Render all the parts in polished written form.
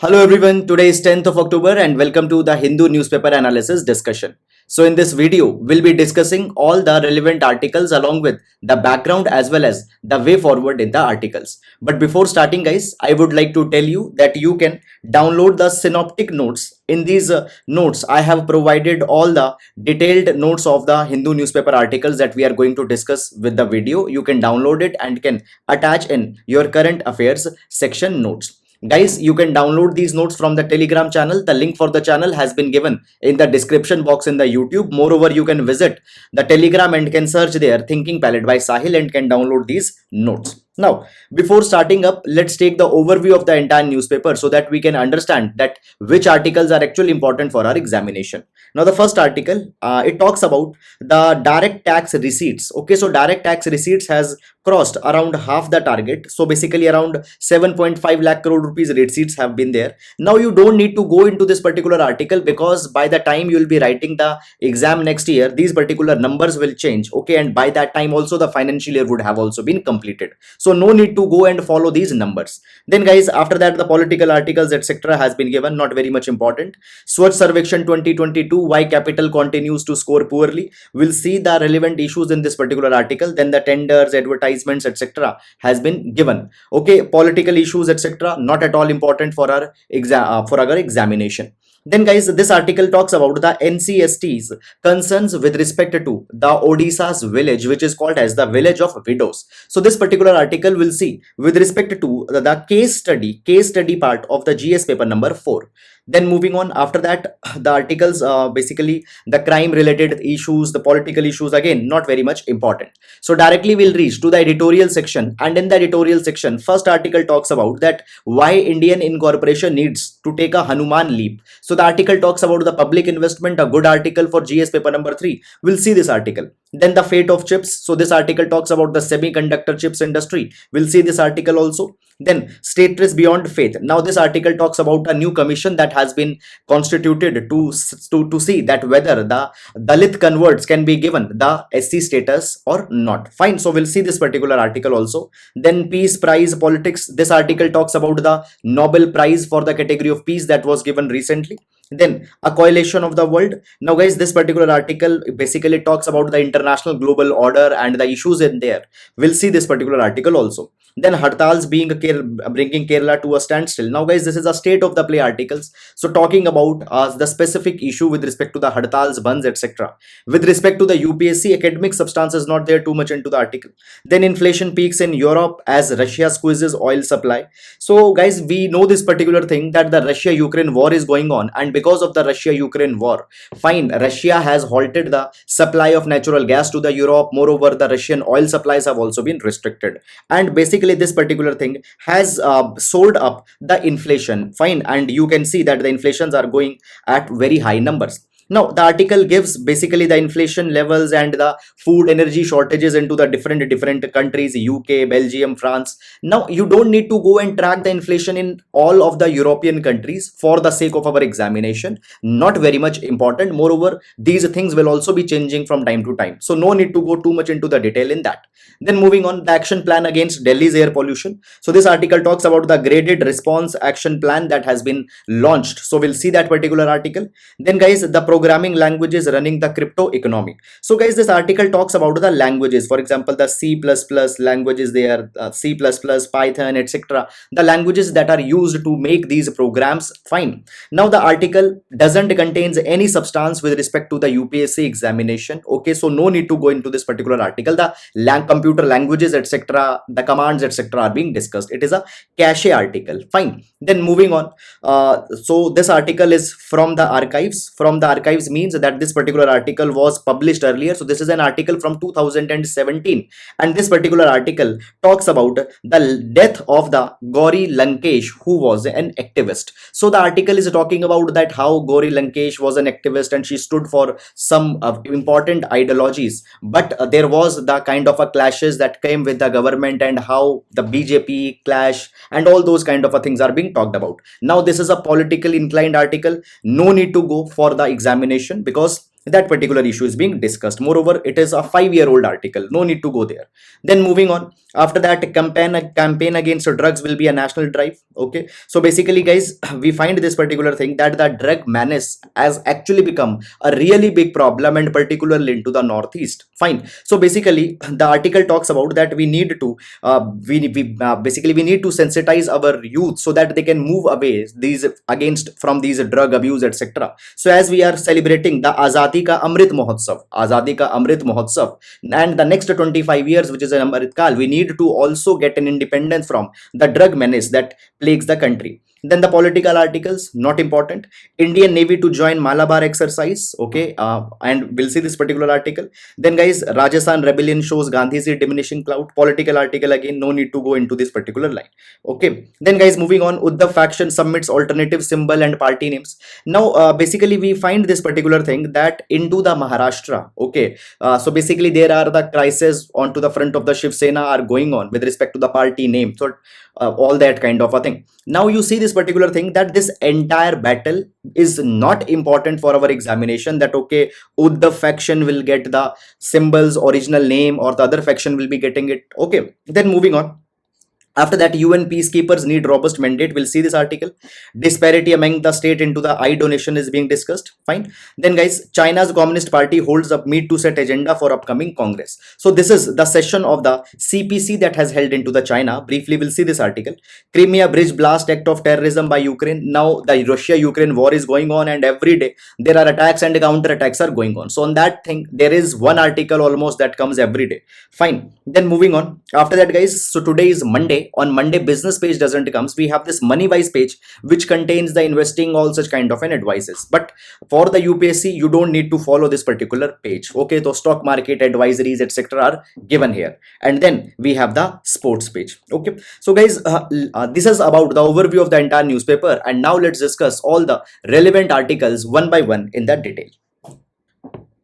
Hello everyone, today is 10th of October and welcome to the Hindu newspaper analysis discussion. So in this video, we'll be discussing all the relevant articles along with the background as well as the way forward in the articles. But before starting guys, I would like to tell you that you can download the synoptic notes. In these notes, I have provided all the detailed notes of the Hindu newspaper articles that we are going to discuss with the video. You can download it and can attach in your current affairs section notes. Guys, you can download these notes from the Telegram channel. The link for the channel has been given in the description box in the YouTube. Moreover, you can visit the Telegram and can search there Thinking Palette by Sahil and can download these notes. Now, before starting up, let's take the overview of the entire newspaper so that we can understand that which articles are actually important for our examination. Now, the first article, it talks about the direct tax receipts. Okay, so direct tax receipts has crossed around half the target. So basically around 7.5 lakh crore rupees receipts have been there. Now you don't need to go into this particular article because by the time you will be writing the exam next year, these particular numbers will change. Okay, and by that time also the financial year would have also been completed. So no need to go and follow these numbers. Then guys, after that the political articles etc. has been given, not very much important. Swatch Service 2022, why capital continues to score poorly. We'll see the relevant issues in this particular article. Then the tenders, advertisements etc. has been given. Okay, political issues etc. not at all important for our examination. Then guys, this article talks about the NCST's concerns with respect to the Odisha's village, which is called as the village of widows. So this particular article will see with respect to the case study part of the GS paper number 4. Then moving on, after that the articles basically the crime related issues, the political issues, again not very much important. So directly we'll reach to the editorial section, and in the editorial section first article talks about that why Indian incorporation needs to take a Hanuman leap. So the article talks about the public investment, a good article for GS paper number 3. We'll see this article. Then the fate of chips. So this article talks about the semiconductor chips industry. We'll see this article also. Then status beyond faith. Now this article talks about a new commission that has been constituted to see that whether the Dalit converts can be given the SC status or not. Fine. So we'll see this particular article also. Then peace prize politics. This article talks about the Nobel Prize for the category of peace that was given recently. Then a coalition of the world. Now guys, this particular article basically talks about the international global order and the issues in there. We'll see this particular article also. Then Hartals bringing Kerala to a standstill. Now guys, this is a state of the play articles. So talking about the specific issue with respect to the Hartals, Bands etc. With respect to the UPSC, academic substance is not there too much into the article. Then inflation peaks in Europe as Russia squeezes oil supply. So guys, we know this particular thing that the Russia-Ukraine war is going on, and because of the Russia-Ukraine war, fine, Russia has halted the supply of natural gas to the Europe. Moreover, the Russian oil supplies have also been restricted, and basically this particular thing has sold up the inflation. Fine, and you can see that the inflations are going at very high numbers. Now the article gives basically the inflation levels and the food energy shortages into the different countries, UK, Belgium, France. Now you don't need to go and track the inflation in all of the European countries for the sake of our examination. Not very much important. Moreover, these things will also be changing from time to time. So no need to go too much into the detail in that. Then moving on, the action plan against Delhi's air pollution. So this article talks about the graded response action plan that has been launched. So we'll see that particular article. Then guys, the programming languages running the crypto economy. So guys, this article talks about the languages. For example, the C++ languages there, C++, Python, etc. The languages that are used to make these programs. Fine. Now the article doesn't contains any substance with respect to the UPSC examination. Okay, so no need to go into this particular article. The computer languages etc., the commands etc. are being discussed. It is a cache article. Fine. Then moving on. So this article is from the archives. From the archives means that this particular article was published earlier. So this is an article from 2017, and this particular article talks about the death of the Gauri Lankesh, who was an activist. So the article is talking about that how Gauri Lankesh was an activist and she stood for some important ideologies, but there was the kind of a clashes that came with the government and how the BJP clash and all those kind of things are being talked about. Now this is a politically inclined article. No need to go for the examination because that particular issue is being discussed. Moreover, it is a 5-year-old article. No need to go there. Then moving on, After that, campaign against drugs will be a national drive. Okay, so basically guys, we find this particular thing that the drug menace has actually become a really big problem, and particularly into the northeast. Fine. So basically the article talks about that we need to basically we need to sensitize our youth so that they can move away these against from these drug abuse, etc. So as we are celebrating the Azadi ka Amrit Mahotsav, and the next 25 years, which is an Amrit Kal, we need to also get an independence from the drug menace that plagues the country. Then the political articles, not important. Indian Navy to join Malabar exercise. Okay, and we'll see this particular article. Then guys, Rajasthan rebellion shows Gandhi's diminishing clout. Political article again, no need to go into this particular line. Okay, then guys, moving on, Uddhav faction submits alternative symbol and party names. Now basically we find this particular thing that into the Maharashtra. Okay, so basically there are the crises onto the front of the Shiv Sena are going on with respect to the party name. So all that kind of a thing. Now you see this particular thing that this entire battle is not important for our examination, that okay, Uddhav faction will get the symbols original name or the other faction will be getting it. Okay, then moving on. After that, UN peacekeepers need robust mandate. We'll see this article. Disparity among the state into the eye donation is being discussed. Fine. Then guys, China's Communist Party holds up meet to set agenda for upcoming Congress. So this is the session of the CPC that has held into the China. Briefly, we'll see this article. Crimea bridge blast act of terrorism by Ukraine. Now the Russia-Ukraine war is going on, and every day there are attacks and counter attacks are going on. So on that thing, there is one article almost that comes every day. Fine. Then moving on. After that, guys, so today is Monday. On Monday, business page doesn't comes. We have this money wise page which contains the investing, all such kind of an advices. But for the UPSC, you don't need to follow this particular page. Okay, so stock market advisories, etc. are given here. And then we have the sports page. Okay, so guys, this is about the overview of the entire newspaper. And now let's discuss all the relevant articles one by one in that detail.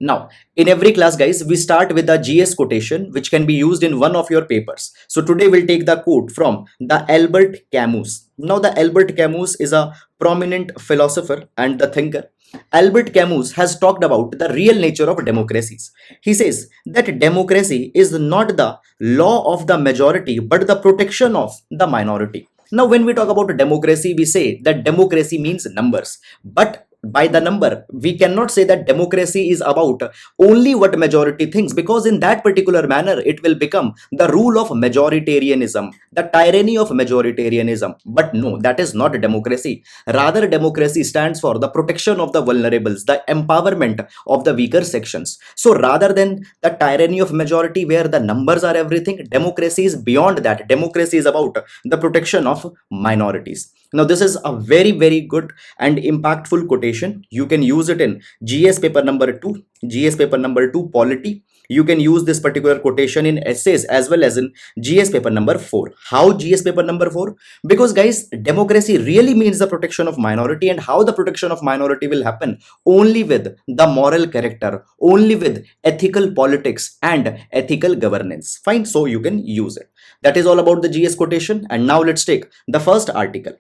Now, in every class, guys, we start with the GS quotation, which can be used in one of your papers. So today we'll take the quote from the Albert Camus. Now, the Albert Camus is a prominent philosopher and the thinker. Albert Camus has talked about the real nature of democracies. He says that democracy is not the law of the majority, but the protection of the minority. Now, when we talk about democracy, we say that democracy means numbers. But by the number, we cannot say that democracy is about only what majority thinks, because in that particular manner it will become the rule of majoritarianism, the tyranny of majoritarianism. But no, that is not democracy. Rather, democracy stands for the protection of the vulnerables, the empowerment of the weaker sections. So rather than the tyranny of majority where the numbers are everything, democracy is beyond that. Democracy is about the protection of minorities. Now, this is a very good and impactful quotation. You can use it in GS paper number 2, GS paper number 2 polity. You can use this particular quotation in essays as well as in GS paper number 4. How GS paper number 4? Because guys, democracy really means the protection of minority, and how the protection of minority will happen? Only with the moral character, only with ethical politics and ethical governance. Fine, so you can use it. That is all about the GS quotation. And now let's take the first article.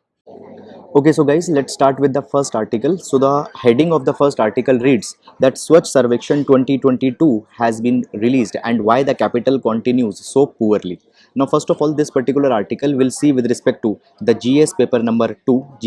Okay, so guys, let's start with the first article. So the heading of the first article reads that Swatch Service 2022 has been released and why the capital continues so poorly. Now, first of all, this particular article will see with respect to the GS paper number 2,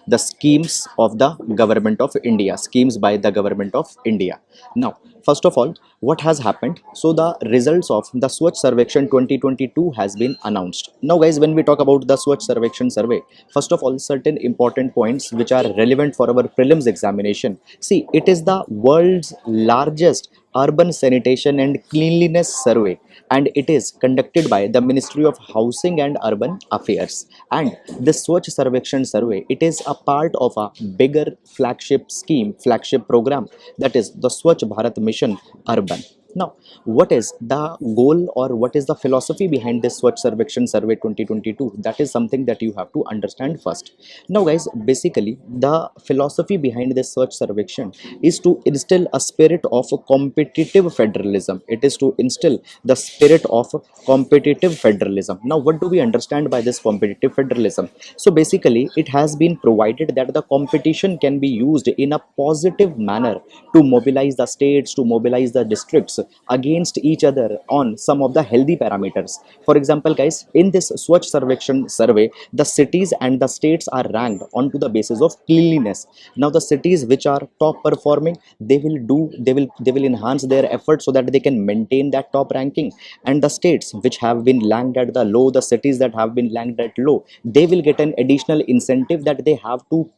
the schemes of the government of India, schemes by the government of India. Now, first of all, what has happened? So the results of the Swatch Service 2022 has been announced. Now guys, when we talk about the Swatch Service survey, first of all, certain important points which are relevant for our prelims examination. See, it is the world's largest urban sanitation and cleanliness survey, and it is conducted by the Ministry of Housing and Urban Affairs. And this Swatch Service survey, it is a part of a bigger flagship scheme, flagship program, that is the Swachh Bharat Mission Urban. Now, what is the goal or what is the philosophy behind this Swatch Service survey 2022? That is something that you have to understand first. Now guys, basically the philosophy behind this Swatch Service is to instill a spirit of competitive federalism. It is to instill the spirit of competitive federalism. Now, what do we understand by this competitive federalism? So basically, it has been provided that the competition can be used in a positive manner to mobilize the states, to mobilize the districts, against each other on some of the healthy parameters. For example, guys, in this Swatch Sarvekshan survey, the cities and the states are ranked onto the basis of cleanliness. Now the cities which are top performing, they will enhance their efforts so that they can maintain that top ranking, and the states which have been ranked at the low, the cities that have been ranked at low, they will get an additional incentive that they have to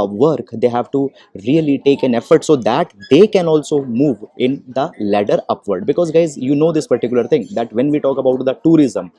work, they have to really take an effort so that they can also move in the ladder upward. Because guys, you know this particular thing, that when we talk about tourism,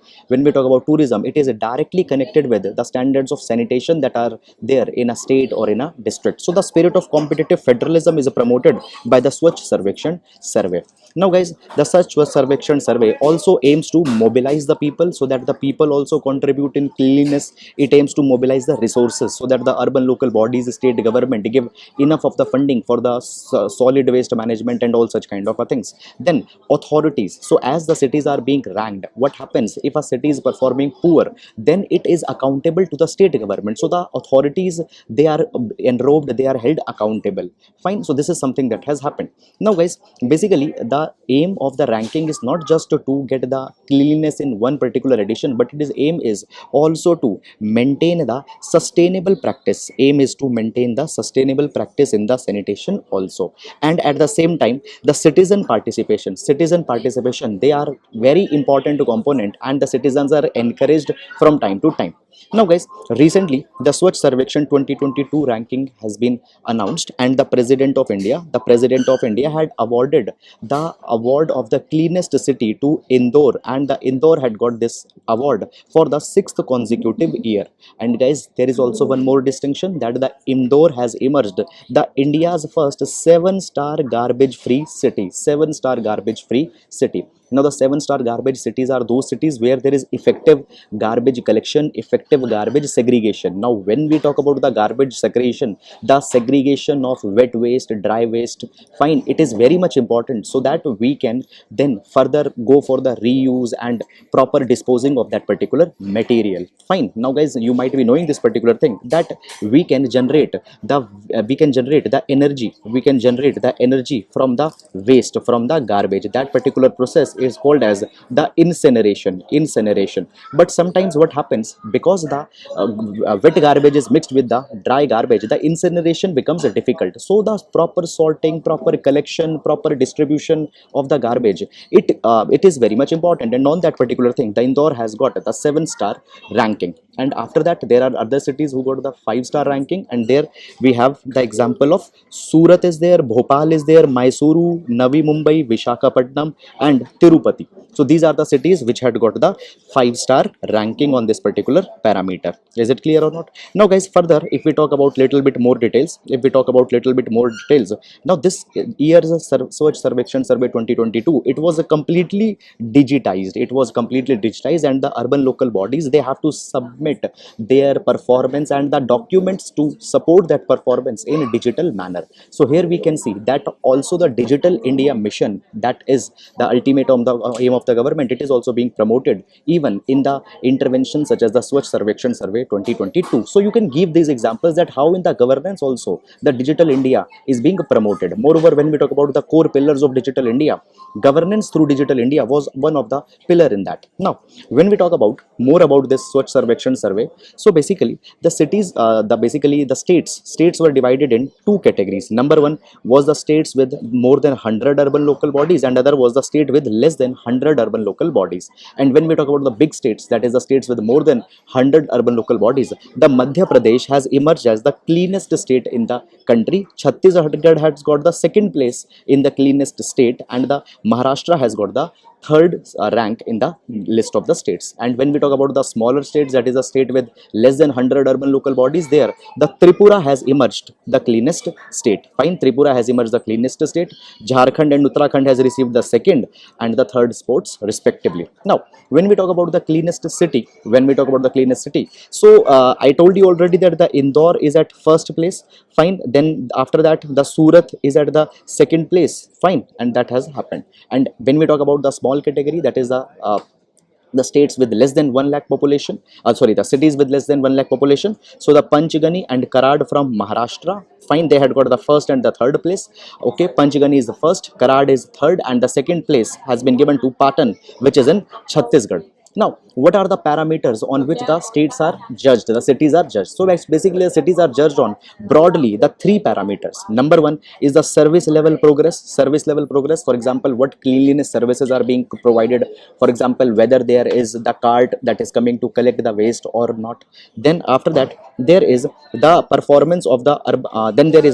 it is directly connected with the standards of sanitation that are there in a state or in a district. So the spirit of competitive federalism is promoted by the Swachh Sarvekshan survey. Now guys, the Swachh Sarvekshan survey also aims to mobilize the people so that the people also contribute in cleanliness. It aims to mobilize the resources so that the urban local bodies, state government give enough of the funding for the solid waste management and all such kind of things. Then authorities, so as the cities are being ranked, what happens if a city is performing poor, then it is accountable to the state government. So the authorities, they are enrobed, they are held accountable. Fine. So this is something that has happened. Now guys, basically the aim of the ranking is not just to get the cleanliness in one particular edition, but it is aim is also to maintain the sustainable practice. Aim is to maintain the sustainable practice in the sanitation also. And at the same time, the citizen participation, they are very important component, and the citizens are encouraged from time to time. Now guys, recently the Swachh Sarvekshan 2022 ranking has been announced, and the president of India had awarded the award of the cleanest city to Indore, and the Indore had got this award for the sixth consecutive year. And guys, there is also one more distinction, that the Indore has emerged the India's first 7-star garbage free city. 7-star garbage free city. Now the 7-star garbage cities are those cities where there is effective garbage collection, effective garbage segregation. Now when we talk about the garbage segregation, the segregation of wet waste, dry waste, fine, it is very much important, so that we can then further go for the reuse and proper disposing of that particular material. Fine. Now guys, you might be knowing this particular thing, that we can generate the energy from the waste, from the garbage. That particular process is called as the incineration. But sometimes what happens, because the wet garbage is mixed with the dry garbage, the incineration becomes difficult. So the proper sorting, proper collection, proper distribution of the garbage, it is very much important. And on that particular thing, the Indore has got the 7-star ranking. And after that, there are other cities who got the 5-star ranking, and there we have the example of Surat is there, Bhopal is there, Mysuru, Navi Mumbai, Vishakhapatnam, and Tirupati. So these are the cities which had got the 5-star ranking on this particular parameter. Is it clear or not? Now guys, further, if we talk about little bit more details, now this year's Swachh Sarvekshan survey 2022, it was completely digitized, and the urban local bodies, they have to submit their performance and the documents to support that performance in a digital manner. So here we can see that also the Digital India mission, that is the ultimate aim of the government, it is also being promoted even in the interventions such as the Swachh Sarvekshan survey 2022. So you can give these examples that how in the governance also the Digital India is being promoted. Moreover, when we talk about the core pillars of Digital India, governance through Digital India was one of the pillar in that. Now when we talk about more about this Swachh Sarvekshan survey, so basically the cities, the states were divided in two categories. Number one was the states with more than 100 urban local bodies, and other was the state with less than 100 urban local bodies. And when we talk about the big states, that is the states with more than 100 urban local bodies, the Madhya Pradesh has emerged as the cleanest state in the country. Chhattisgarh has got the second place in the cleanest state, and the Maharashtra has got the third rank in the list of the states. And when we talk about the smaller states, that is a state with less than 100 urban local bodies, there the Tripura has emerged the cleanest state. Fine. Tripura has emerged the cleanest state. Jharkhand and Uttarakhand has received the second and the third spots respectively. Now when we talk about the cleanest city, so I told you already that the Indore is at first place. Fine. Then after that, the Surat is at the second place. Fine. And that has happened. And when we talk about the small category, that is the the states with less than 1 lakh population, the cities with less than 1 lakh population. So the Panchgani and Karad from Maharashtra, fine, they had got the first and the third place. Okay, Panchgani is the first, Karad is third, and the second place has been given to Patan, which is in Chhattisgarh. Now, what are the parameters on which the states are judged, the cities are judged? So basically the cities are judged on broadly the three parameters. Number one is the service level progress, for example, what cleanliness services are being provided, for example, whether there is the cart that is coming to collect the waste or not. Then after that, there is the performance of the then there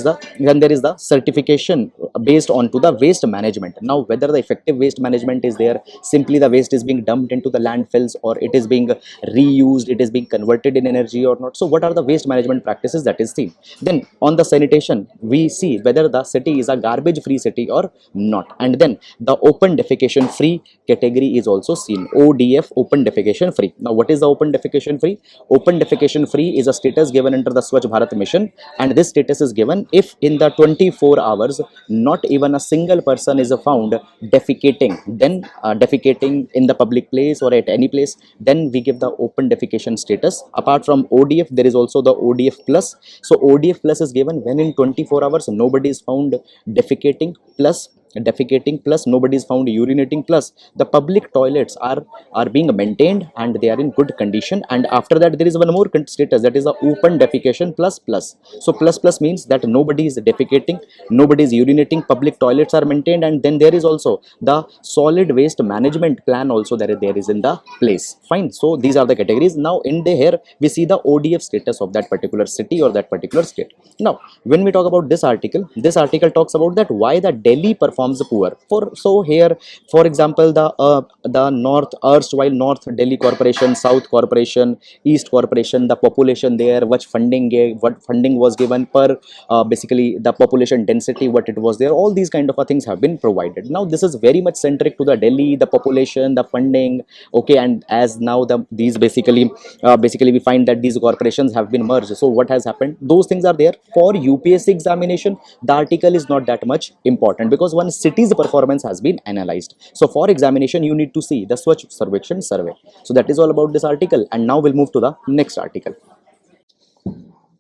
is the certification based on to the waste management. Now, whether the effective waste management is there, simply the waste is being dumped into the landfills, or it is being reused, it is being converted in energy or not. So what are the waste management practices, that is seen. Then on the sanitation, we see whether the city is a garbage free city or not. And then the open defecation free category is also seen, ODF, open defecation free. Now, what is the open defecation free? Open defecation free is a status given under the Swatch Bharat mission, and this status is given if in the 24 hours not even a single person is found defecating, then defecating in the public place or at any place, then we give the open defecation status. Apart from ODF, there is also the ODF plus. So ODF plus is given when in 24 hours nobody is found defecating plus nobody is found urinating, plus the public toilets are being maintained and they are in good condition. And after that, there is one more status, that is the open defecation plus plus. So plus means that nobody is defecating, nobody is urinating, public toilets are maintained, and then there is also the solid waste management plan also there is in the place. Fine. So these are the categories. Now in the here we see the ODF status of that particular city or that particular state. Now when we talk about this article talks about that why the Delhi performs poor. So here, for example, the north, erstwhile North Delhi Corporation, South Corporation, East Corporation, the population there, what funding was given per basically the population density, what it was there, all these kind of things have been provided. Now this is very much centric to the Delhi, the population, the funding. Okay, and as now these basically we find that these corporations have been merged. So what has happened, those things are there. For UPSC examination, the article is not that much important because one city's performance has been analyzed. So for examination, you need to see the Swatch Survekshan survey. So that is all about this article, and now we'll move to the next article.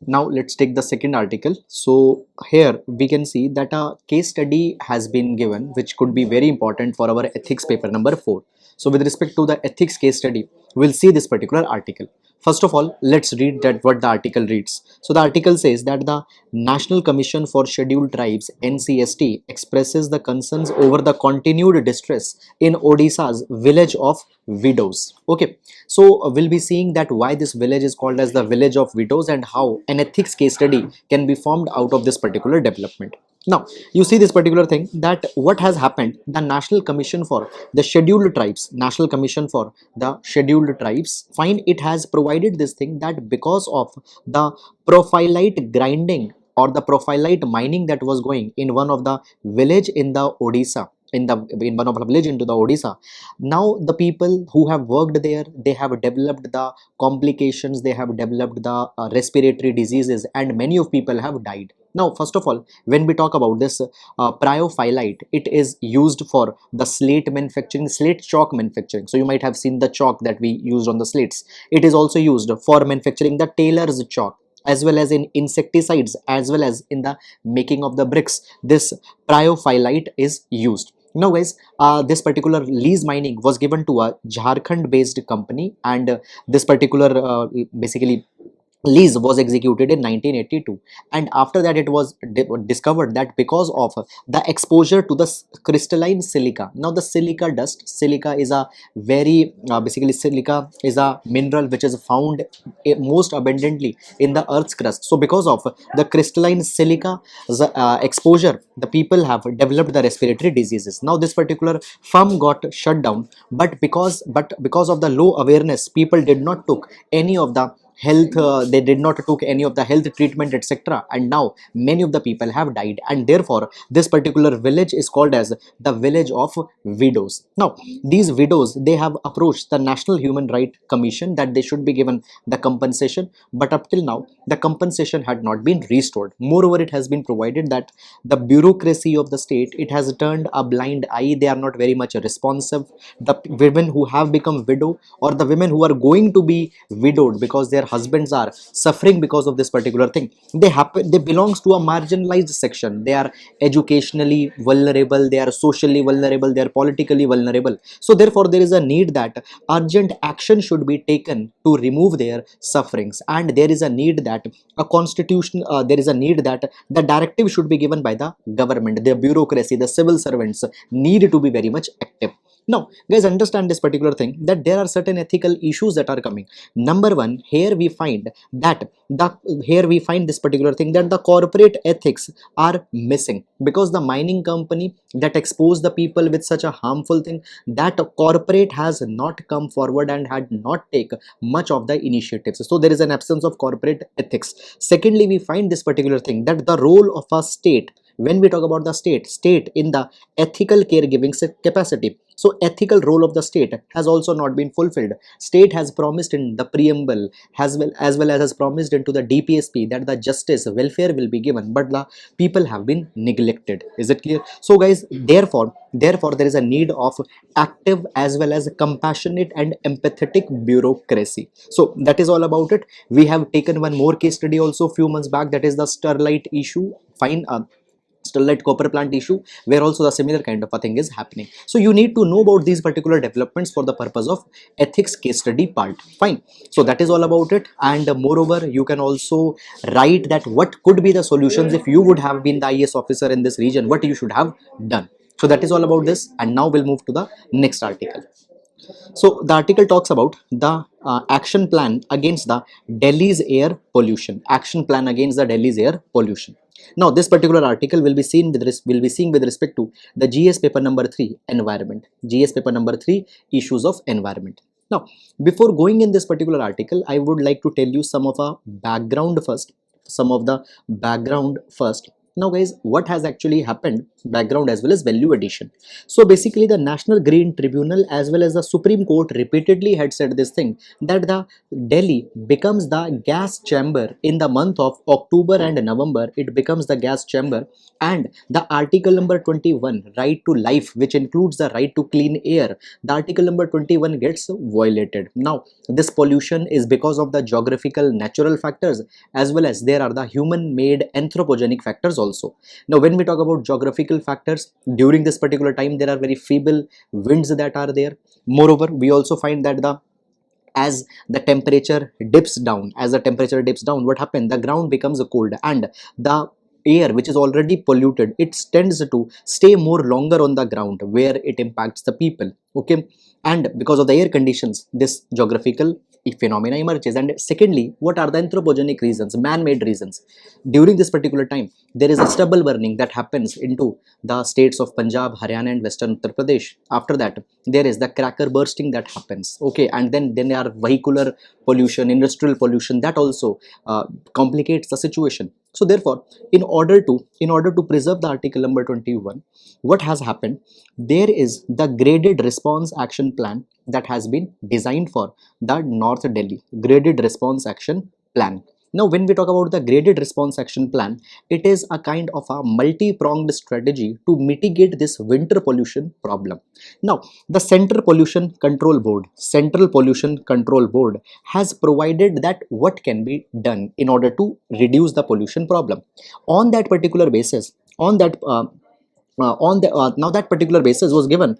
Now let's take the second article. So here we can see that a case study has been given which could be very important for our ethics paper number 4. So with respect to the ethics case study, we'll see this particular article. First of all, let's read that what the article reads. So the article says that the National Commission for Scheduled Tribes NCST expresses the concerns over the continued distress in Odisha's village of widows. Okay, so we'll be seeing that why this village is called as the village of widows and how an ethics case study can be formed out of this particular development. Now, you see this particular thing, that what has happened, the National Commission for the Scheduled Tribes, National Commission for the Scheduled Tribes, fine, it has provided this thing that because of the profilite grinding or the profilite mining that was going in one of the village in the Odisha, in one of the village into the Odisha, now the people who have worked there, they have developed the complications, they have developed the respiratory diseases, and many of people have died. Now, first of all, when we talk about this pyrophyllite, it is used for the slate manufacturing, slate chalk manufacturing. So you might have seen the chalk that we used on the slates. It is also used for manufacturing the tailor's chalk, as well as in insecticides, as well as in the making of the bricks. This pyrophyllite is used. Now guys, this particular lease mining was given to a Jharkhand based company, and this particular basically lease was executed in 1982, and after that it was discovered that because of the exposure to the crystalline silica. Now the silica dust, silica is a very basically silica is a mineral which is found most abundantly in the earth's crust. So because of the crystalline silica exposure, the people have developed the respiratory diseases. Now this particular firm got shut down, but because of the low awareness, people did not took any of the health, they did not took any of the health treatment, etc., and now many of the people have died, and therefore this particular village is called as the village of widows. Now these widows, they have approached the National Human Right Commission that they should be given the compensation, but up till now the compensation had not been restored. Moreover, it has been provided that the bureaucracy of the state, it has turned a blind eye, they are not very much responsive. The women who have become widow, or the women who are going to be widowed because their husbands are suffering because of this particular thing, they belongs to a marginalized section. They are educationally vulnerable, they are socially vulnerable, they are politically vulnerable. So therefore there is a need that urgent action should be taken to remove their sufferings, and there is a need that a constitution, there is a need that the directive should be given by the government. The bureaucracy, the civil servants need to be very much active. Now guys, understand this particular thing, that there are certain ethical issues that are coming. Number one, here we find this particular thing, that the corporate ethics are missing, because the mining company that exposed the people with such a harmful thing, that corporate has not come forward and had not taken much of the initiatives. So there is an absence of corporate ethics. Secondly, we find this particular thing, that the role of a state, when we talk about the state in the ethical caregiving capacity, so ethical role of the state has also not been fulfilled. State has promised in the preamble, as well as has promised into the DPSP, that the justice welfare will be given, but the people have been neglected. Is it clear? So guys, therefore there is a need of active as well as compassionate and empathetic bureaucracy. So that is all about it. We have taken one more case study also few months back, that is the Sterlite issue. Fine. Sterlite copper plant issue, where also the similar kind of a thing is happening. So you need to know about these particular developments for the purpose of ethics case study part. Fine. So that is all about it. And moreover, you can also write that what could be the solutions if you would have been the IAS officer in this region, what you should have done. So that is all about this. And now we'll move to the next article. So the article talks about the action plan against the Delhi's air pollution. Action plan against the Delhi's air pollution. Now, this particular article will be seen with respect to the GS paper number 3, environment. GS paper number 3, issues of environment. Now, before going in this particular article, I would like to tell you some of the background first. Now guys, what has actually happened, background as well as value addition. So basically the National Green Tribunal as well as the Supreme Court repeatedly had said this thing, that the Delhi becomes the gas chamber in the month of October and November. It becomes the gas chamber, and the article number 21, right to life, which includes the right to clean air, the article number 21 gets violated. Now this pollution is because of the geographical natural factors, as well as there are the human made anthropogenic factors also. Now when we talk about geographical factors, during this particular time there are very feeble winds that are there. Moreover, we also find that as the temperature dips down, what happens, the ground becomes cold, and the air which is already polluted, it tends to stay more longer on the ground, where it impacts the people. Okay, and because of the air conditions, this geographical phenomena emerges. And secondly, what are the anthropogenic reasons, man-made reasons? During this particular time, there is a stubble burning that happens into the states of Punjab, Haryana and Western Uttar Pradesh. After that, there is the cracker bursting that happens. Okay, and then there are vehicular pollution, industrial pollution, that also complicates the situation. So therefore, in order to preserve the article number 21, what has happened, there is the graded response action plan that has been designed for the North Delhi, graded response action plan. Now when we talk about the graded response action plan, it is a kind of a multi-pronged strategy to mitigate this winter pollution problem. Now the Central Pollution Control Board has provided that what can be done in order to reduce the pollution problem. On that particular basis, now that particular basis was given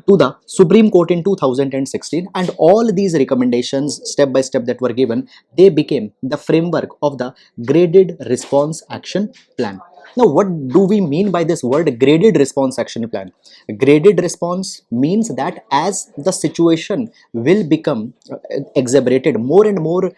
to the Supreme Court in 2016, and all these recommendations step by step that were given, they became the framework of the graded response action plan. Now what do we mean by this word graded response action plan? Graded response means that as the situation will become exacerbated, more and more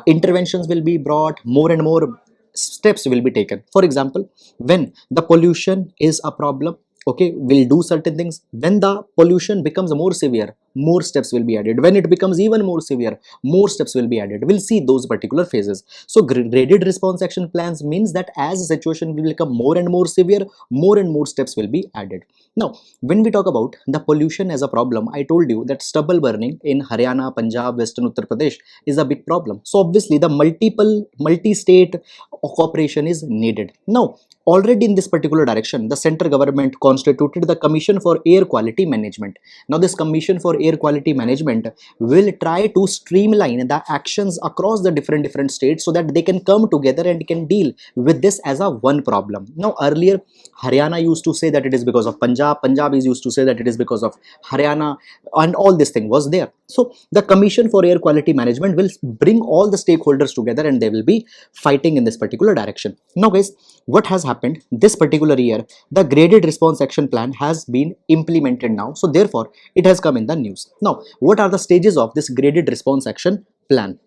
interventions will be brought, more and more steps will be taken. For example, when the pollution is a problem, okay, we'll do certain things. When the pollution becomes more severe, more steps will be added. When it becomes even more severe, more steps will be added. We'll see those particular phases. So graded response action plans means that as the situation will become more and more severe, more and more steps will be added. Now, when we talk about the pollution as a problem, I told you that stubble burning in Haryana, Punjab, Western Uttar Pradesh is a big problem. So obviously the multi-state cooperation is needed. Now, already in this particular direction, the central government constituted the Commission for Air Quality Management. Now, this Commission for Air Quality Management will try to streamline the actions across the different states so that they can come together and can deal with this as a one problem. Now, earlier Haryana used to say that it is because of Punjab, Punjab is used to say that it is because of Haryana, and all this thing was there. So the Commission for Air Quality Management will bring all the stakeholders together and they will be fighting in this particular direction. Now guys, what has happened this particular year, the graded response action plan has been implemented now, so therefore it has come in the news. Now, what are the stages of this graded response action plan?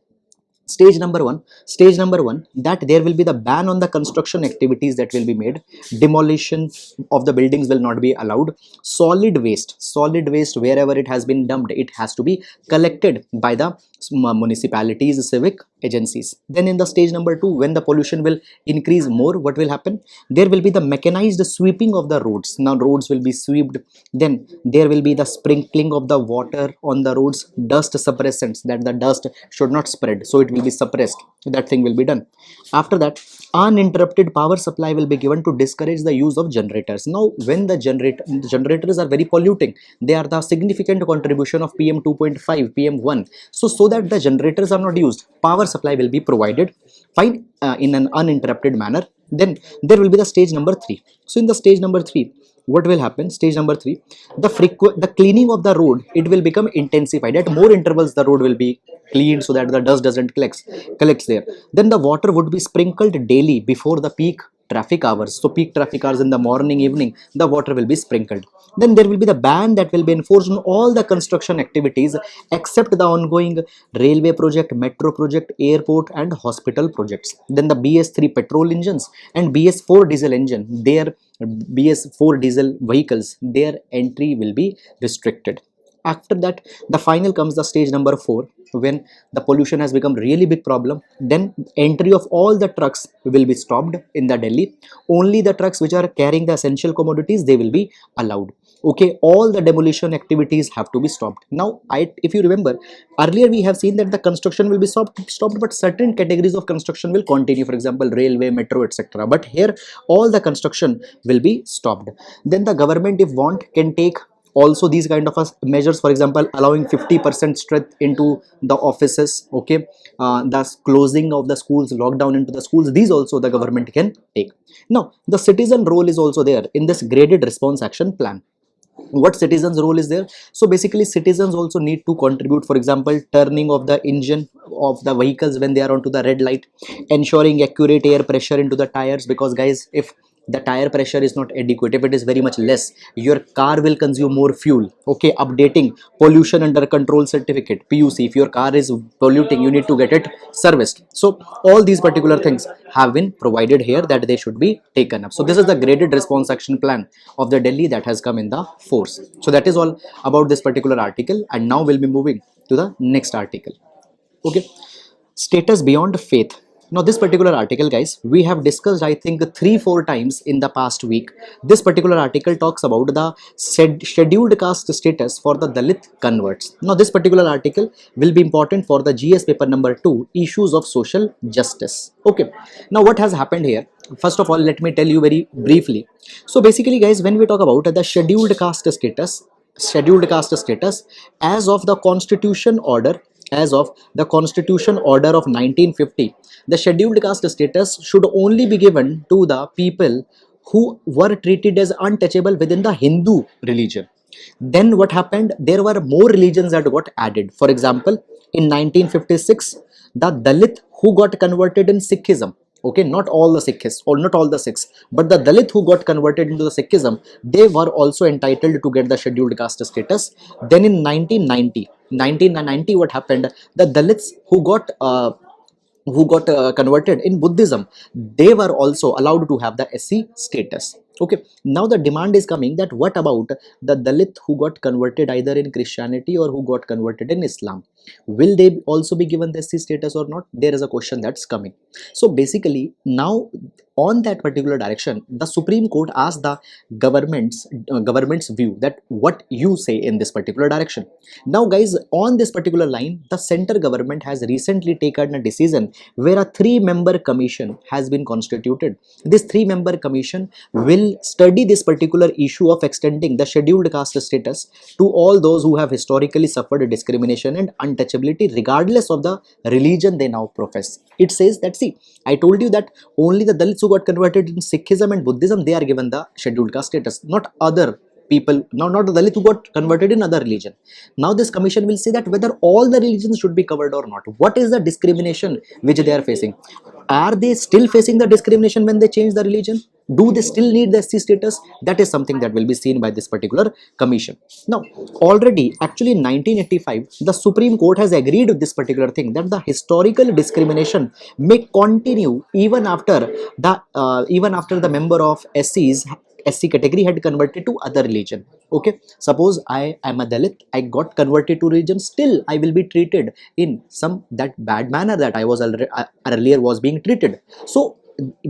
Stage number one, that there will be the ban on the construction activities that will be made. Demolition of the buildings will not be allowed. Solid waste wherever it has been dumped, it has to be collected by the municipalities, civic agencies. Then in the stage number 2, when the pollution will increase more, what will happen? There will be the mechanized sweeping of the roads. Now roads will be swept. Then there will be the sprinkling of the water on the roads, dust suppressants, that the dust should not spread, so it will be suppressed. That thing will be done. After that, uninterrupted power supply will be given to discourage the use of generators. Now when the generators are very polluting, they are the significant contribution of PM 2.5, PM 1. So that the generators are not used, power supply will be provided, fine, in an uninterrupted manner. Then there will be the stage number 3. So in the stage number 3, what will happen? Stage number 3, the cleaning of the road, it will become intensified. At more intervals the road will be cleaned so that the dust doesn't collects there. Then the water would be sprinkled daily before the peak traffic hours. So peak traffic hours in the morning, evening, the water will be sprinkled. Then there will be the ban that will be enforced on all the construction activities except the ongoing railway project, metro project, airport and hospital projects. Then the BS3 petrol engines and BS4 diesel engine, their BS4 diesel vehicles, their entry will be restricted. After that, the final comes the stage number 4, when the pollution has become really big problem. Then entry of all the trucks will be stopped in the Delhi. Only the trucks which are carrying the essential commodities, they will be allowed. Okay, all the demolition activities have to be stopped. Now, if you remember, earlier we have seen that the construction will be stopped, but certain categories of construction will continue, for example, railway, metro, etc. But here, all the construction will be stopped. Then the government, if want, can take also these kind of measures, for example, allowing 50% strength into the offices, okay, thus closing of the schools, lockdown into the schools, these also the government can take. Now, the citizen role is also there in this graded response action plan. What citizens role is there? So basically citizens also need to contribute, for example, turning of the engine of the vehicles when they are onto the red light, ensuring accurate air pressure into the tires, because guys, if the tire pressure is not adequate, if it is very much less, your car will consume more fuel. Okay, updating pollution under control certificate, PUC, if your car is polluting, you need to get it serviced. So all these particular things have been provided here that they should be taken up. So this is the graded response action plan of the Delhi that has come in the force. So that is all about this particular article, and now we'll be moving to the next article. Okay, status beyond faith. Now this particular article, guys, we have discussed I think 3-4 times in the past week. This particular article talks about the scheduled caste status for the Dalit converts. Now this particular article will be important for the GS paper number 2, issues of social justice. Okay, now what has happened here? First of all, let me tell you very briefly. So basically, guys, when we talk about the scheduled caste status, as of the constitution order, of 1950, the scheduled caste status should only be given to the people who were treated as untouchable within the Hindu religion. Then what happened? There were more religions that got added. For example, in 1956, the Dalit who got converted in Sikhism, okay, not all the Sikhs or not all the Sikhs, but the Dalit who got converted into the Sikhism, they were also entitled to get the scheduled caste status. Then in 1990, what happened? The Dalits who got converted in Buddhism, they were also allowed to have the SC status. Okay, now the demand is coming that what about the Dalit who got converted either in Christianity or who got converted in Islam? Will they also be given the SC status or not? There is a question that's coming. So basically, now on that particular direction, the Supreme Court asked the government's view that what you say in this particular direction. Now, guys, on this particular line, the center government has recently taken a decision where a three-member commission has been constituted. This three-member commission will study this particular issue of extending the scheduled caste status to all those who have historically suffered discrimination and untouchability regardless of the religion they now profess. It says that, see, I told you that only the Dalits who got converted in Sikhism and Buddhism, they are given the scheduled caste status, not other people, now not the Dalit who got converted in other religion. Now this commission will say that whether all the religions should be covered or not. What is the discrimination which they are facing? Are they still facing the discrimination when they change the religion? Do they still need the SC status? That is something that will be seen by this particular commission. Now, already, actually in 1985, the Supreme Court has agreed with this particular thing, that the historical discrimination may continue even after the member of SC category had converted to other religion. Okay, suppose I am a Dalit, I got converted to religion, still I will be treated in some that bad manner that I was earlier was being treated. So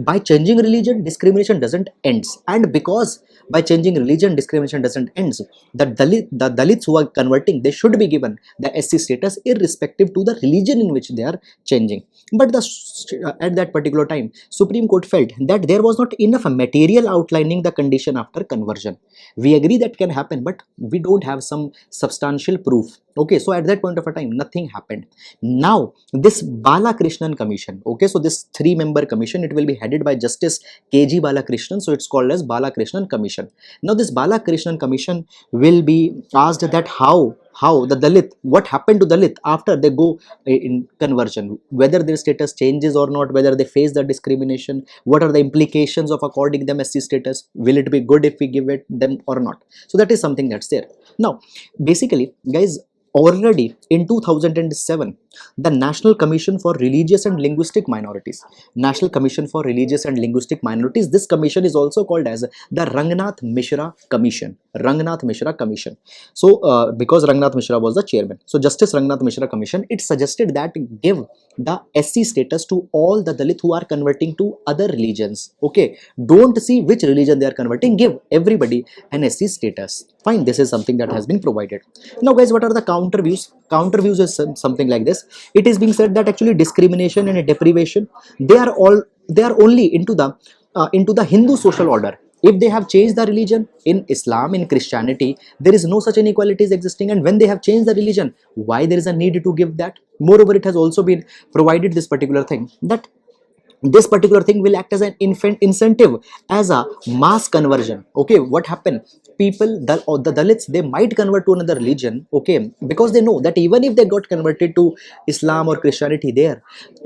by changing religion, discrimination doesn't ends, and because by changing religion, discrimination doesn't ends, the Dalits who are converting, they should be given the SC status irrespective to the religion in which they are changing. But at that particular time, Supreme Court felt that there was not enough material outlining the condition after conversion. We agree that can happen, but we don't have some substantial proof. Okay, so at that point of a time, nothing happened. Now this Balakrishnan commission, okay, so this three-member commission, it will be headed by Justice KG Balakrishnan, so it's called as Balakrishnan commission. Now this Balakrishnan commission will be asked that how the Dalit, what happened to Dalit after they go in conversion, whether their status changes or not, whether they face the discrimination, what are the implications of according them SC status, will it be good if we give it them or not. So that is something that's there. Now basically, guys, already in 2007, the National Commission for Religious and Linguistic Minorities, National Commission for Religious and Linguistic Minorities, this commission is also called as the Rangnath Mishra Commission. Rangnath Mishra Commission. So because Rangnath Mishra was the chairman, so Justice Rangnath Mishra Commission, it suggested that give the SC status to all the Dalit who are converting to other religions. Okay, don't see which religion they are converting, give everybody an SC status. Fine, this is something that has been provided. Now guys, what are the counter views? Counter views is something like this. It is being said that actually discrimination and deprivation, they are only into the Hindu social order. If they have changed the religion in Islam, in Christianity, there is no such inequalities existing, and when they have changed the religion, why there is a need to give that? Moreover, it has also been provided this particular thing, that this particular thing will act as an incentive as a mass conversion. Okay, what happened, people, the Dalits, they might convert to another religion, okay, because they know that even if they got converted to Islam or Christianity, their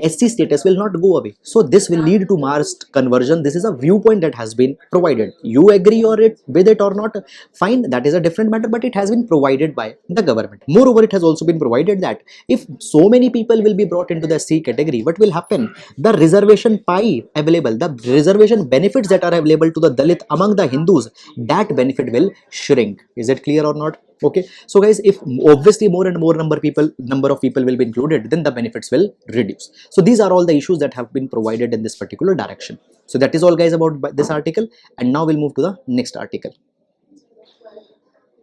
SC status will not go away. So this will lead to mass conversion. This is a viewpoint that has been provided. You agree with it or not, fine, that is a different matter, but it has been provided by the government. Moreover, it has also been provided that if so many people will be brought into the C category, what will happen, the reservation pie available, the reservation benefits that are available to the Dalit among the Hindus, that benefit will shrink. Is it clear or not? Okay, so guys, if obviously more and more number of people will be included, then the benefits will reduce. So these are all the issues that have been provided in this particular direction. So that is all, guys, about this article, and now we'll move to the next article.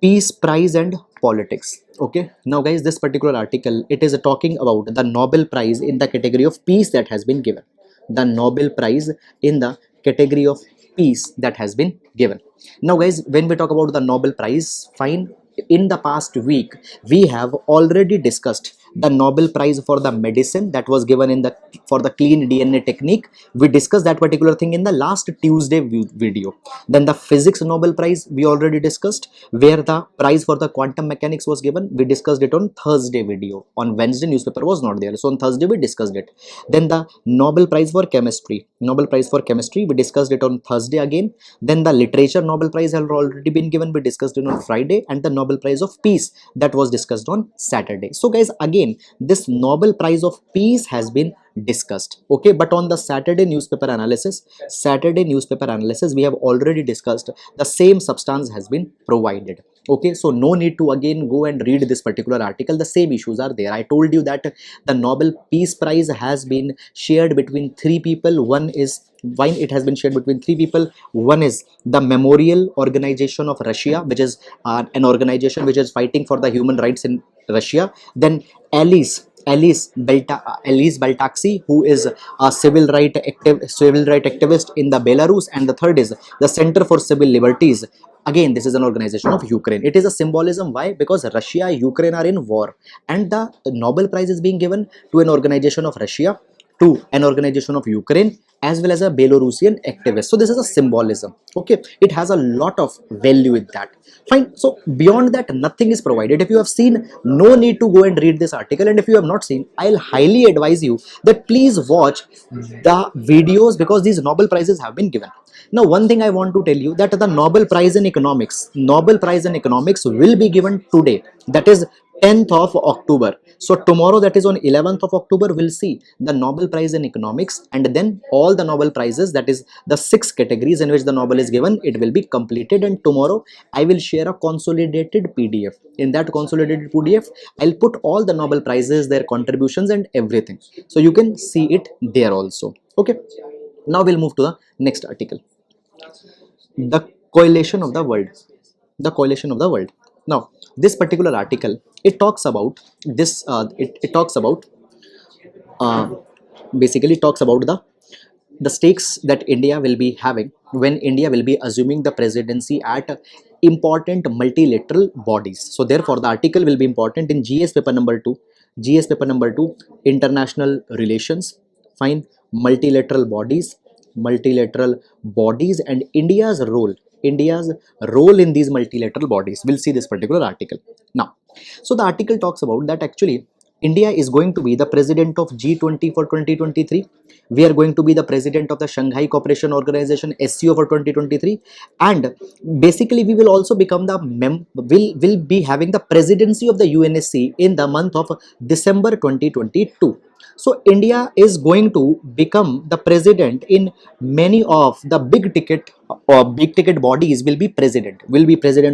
Peace Prize and Politics. Okay, now guys, this particular article, it is talking about the Nobel Prize in the category of peace that has been given. The Nobel Prize in the category of peace that has been given. Now guys, when we talk about the Nobel Prize, fine, in the past week we have already discussed the Nobel Prize for the medicine that was given for the clean DNA technique. We discussed that particular thing in the last Tuesday video. Then the physics Nobel Prize we already discussed, where the prize for the quantum mechanics was given. We discussed it on Thursday video. On Wednesday newspaper was not there, so on Thursday we discussed it. Then the Nobel Prize for chemistry, we discussed it on Thursday again. Then the literature Nobel Prize has already been given. We discussed it on Friday, and the Nobel Prize of peace that was discussed on Saturday. So guys, again, this Nobel Prize of peace has been discussed. Okay, but on the Saturday newspaper analysis, we have already discussed the same substance has been provided. Okay, so no need to again go and read this particular article. The same issues are there. I told you that the Nobel Peace Prize has been shared between three people. One is why it has been shared between three people. One is the Memorial Organization of Russia, which is an organization which is fighting for the human rights in Russia. Then Alice Baltaxi, who is a civil right activist in the Belarus, and the third is the Center for Civil Liberties. Again, this is an organization of Ukraine. It is a symbolism. Why? Because Russia, Ukraine are in war, and the Nobel Prize is being given to an organization of Russia, to an organization of Ukraine, as well as a Belarusian activist. So this is a symbolism. Okay, it has a lot of value with that. Fine. So beyond that, nothing is provided. If you have seen, no need to go and read this article. And if you have not seen, I'll highly advise you that please watch the videos, because these Nobel Prizes have been given. Now, one thing I want to tell you, that the Nobel Prize in Economics will be given today. That is 10th of October. So tomorrow, that is on 11th of October, we'll see the Nobel Prize in Economics, and then all the Nobel Prizes, that is the 6 categories in which the Nobel is given, it will be completed. And tomorrow I will share a consolidated PDF. In that consolidated PDF, I'll put all the Nobel Prizes, their contributions and everything. So you can see it there also. Okay. Now we'll move to the next article. The coalition of the world. The coalition of the world. Now, this particular article, it talks about this. It talks about basically talks about the stakes that India will be having when India will be assuming the presidency at important multilateral bodies. So therefore, the article will be important in GS paper number 2. GS paper number 2, international relations. Fine, multilateral bodies, and India's role in these multilateral bodies. We'll see this particular article now. So the article talks about that actually India is going to be the president of G20 for 2023. We are going to be the president of the Shanghai Cooperation Organization SCO for 2023, and basically we will also become the will be having the presidency of the UNSC in the month of December 2022. So India is going to become the president in many of the big ticket bodies. Will be president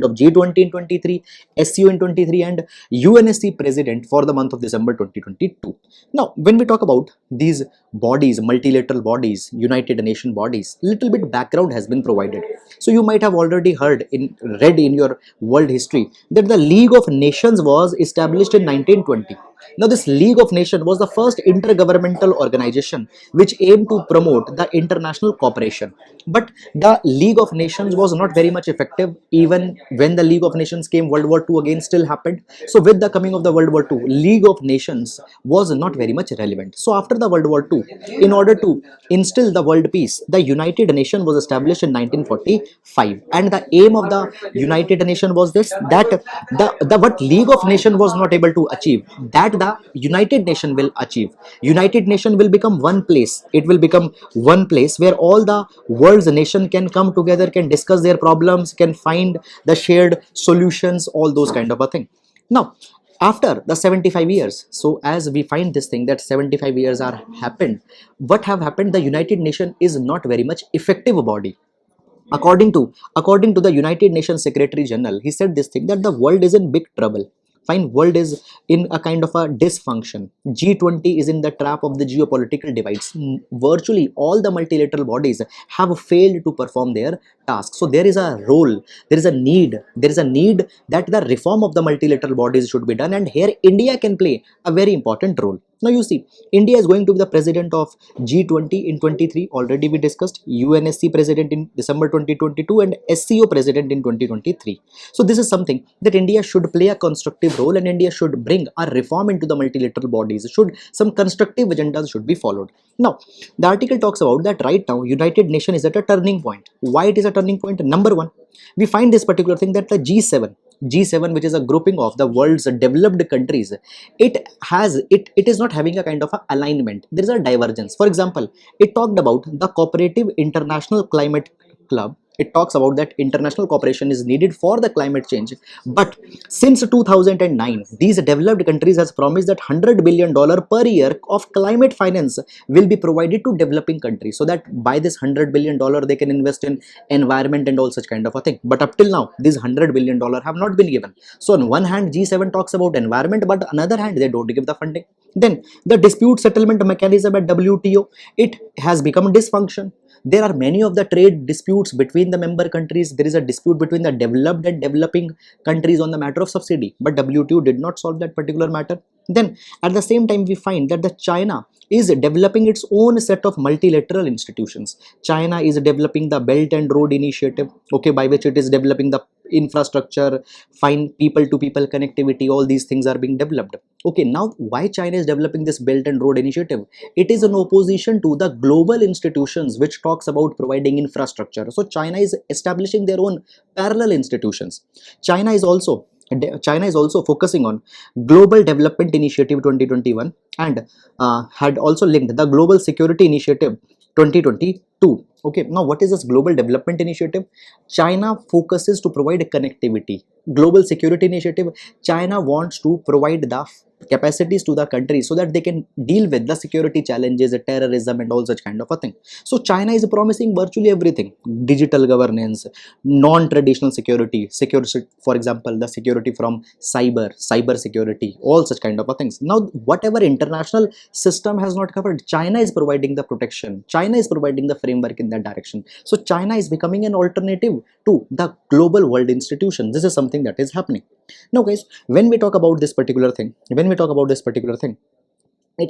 of G20 in 23, SCO in 23, and UNSC president for the month of December 2022. Now, when we talk about these bodies, multilateral bodies, United Nation bodies, little bit background has been provided. So you might have already read in your world history that the League of Nations was established in 1920. Now, this League of Nations was the first intergovernmental organization which aimed to promote the international cooperation. But the League of Nations was not very much effective. Even when the League of Nations came, World War II again still happened. So with the coming of the World War II, League of Nations was not very much relevant. So after the World War II, in order to instill the world peace, the United Nations was established in 1945. And the aim of the United Nations was this, that the what League of Nations was not able to achieve, that the United Nation will achieve. United Nation will become one place. It will become one place where all the world's nation can come together, can discuss their problems, can find the shared solutions, all those kind of a thing. Now, after the 75 years, so as we find this thing that 75 years are happened, what have happened? The United Nation is not very much effective body. According to the United Nations Secretary General, he said this thing, that the world is in big trouble. Fine, world is in a kind of a dysfunction. G20 is in the trap of the geopolitical divides. Virtually all the multilateral bodies have failed to perform their tasks. So there is a role, there is a need that the reform of the multilateral bodies should be done, and here India can play a very important role. Now you see, India is going to be the president of G20 in 23. Already we discussed UNSC president in December 2022 and SCO president in 2023. So this is something that India should play a constructive role, and India should bring a reform into the multilateral bodies. Some constructive agendas should be followed. Now, the article talks about that right now United Nations is at a turning point. Why it is a turning point? Number one, we find this particular thing that the G7, which is a grouping of the world's developed countries, it is not having a kind of a alignment. There is a divergence. For example, it talked about the Cooperative International Climate Club It talks about that international cooperation is needed for the climate change. But since 2009, these developed countries has promised that $100 billion per year of climate finance will be provided to developing countries, so that by this $100 billion they can invest in environment and all such kind of a thing. But up till now, these $100 billion have not been given. So on one hand, G7 talks about environment, but on another hand, they don't give the funding. Then the dispute settlement mechanism at WTO, it has become dysfunction. There are many of the trade disputes between the member countries. There is a dispute between the developed and developing countries on the matter of subsidy, but WTO did not solve that particular matter. Then at the same time, we find that the China is developing its own set of multilateral institutions. China is developing the Belt and Road Initiative, okay, by which it is developing the infrastructure, fine people to people connectivity, all these things are being developed. Okay, now why China is developing this Belt and Road Initiative? It is in opposition to the global institutions which talks about providing infrastructure. So China is establishing their own parallel institutions. China is also focusing on Global Development Initiative 2021 and had also linked the Global Security Initiative 2022. Okay, now what is this Global Development Initiative? China focuses to provide connectivity. Global Security Initiative, China wants to provide the capacities to the country so that they can deal with the security challenges, terrorism and all such kind of a thing. So China is promising virtually everything: digital governance, non-traditional security, for example, the security from cyber security, all such kind of a things. Now whatever international system has not covered, China is providing the protection, China is providing the framework in that direction. So China is becoming an alternative to the global world institution. This is something that is happening. Now guys, when we talk about this particular thing, it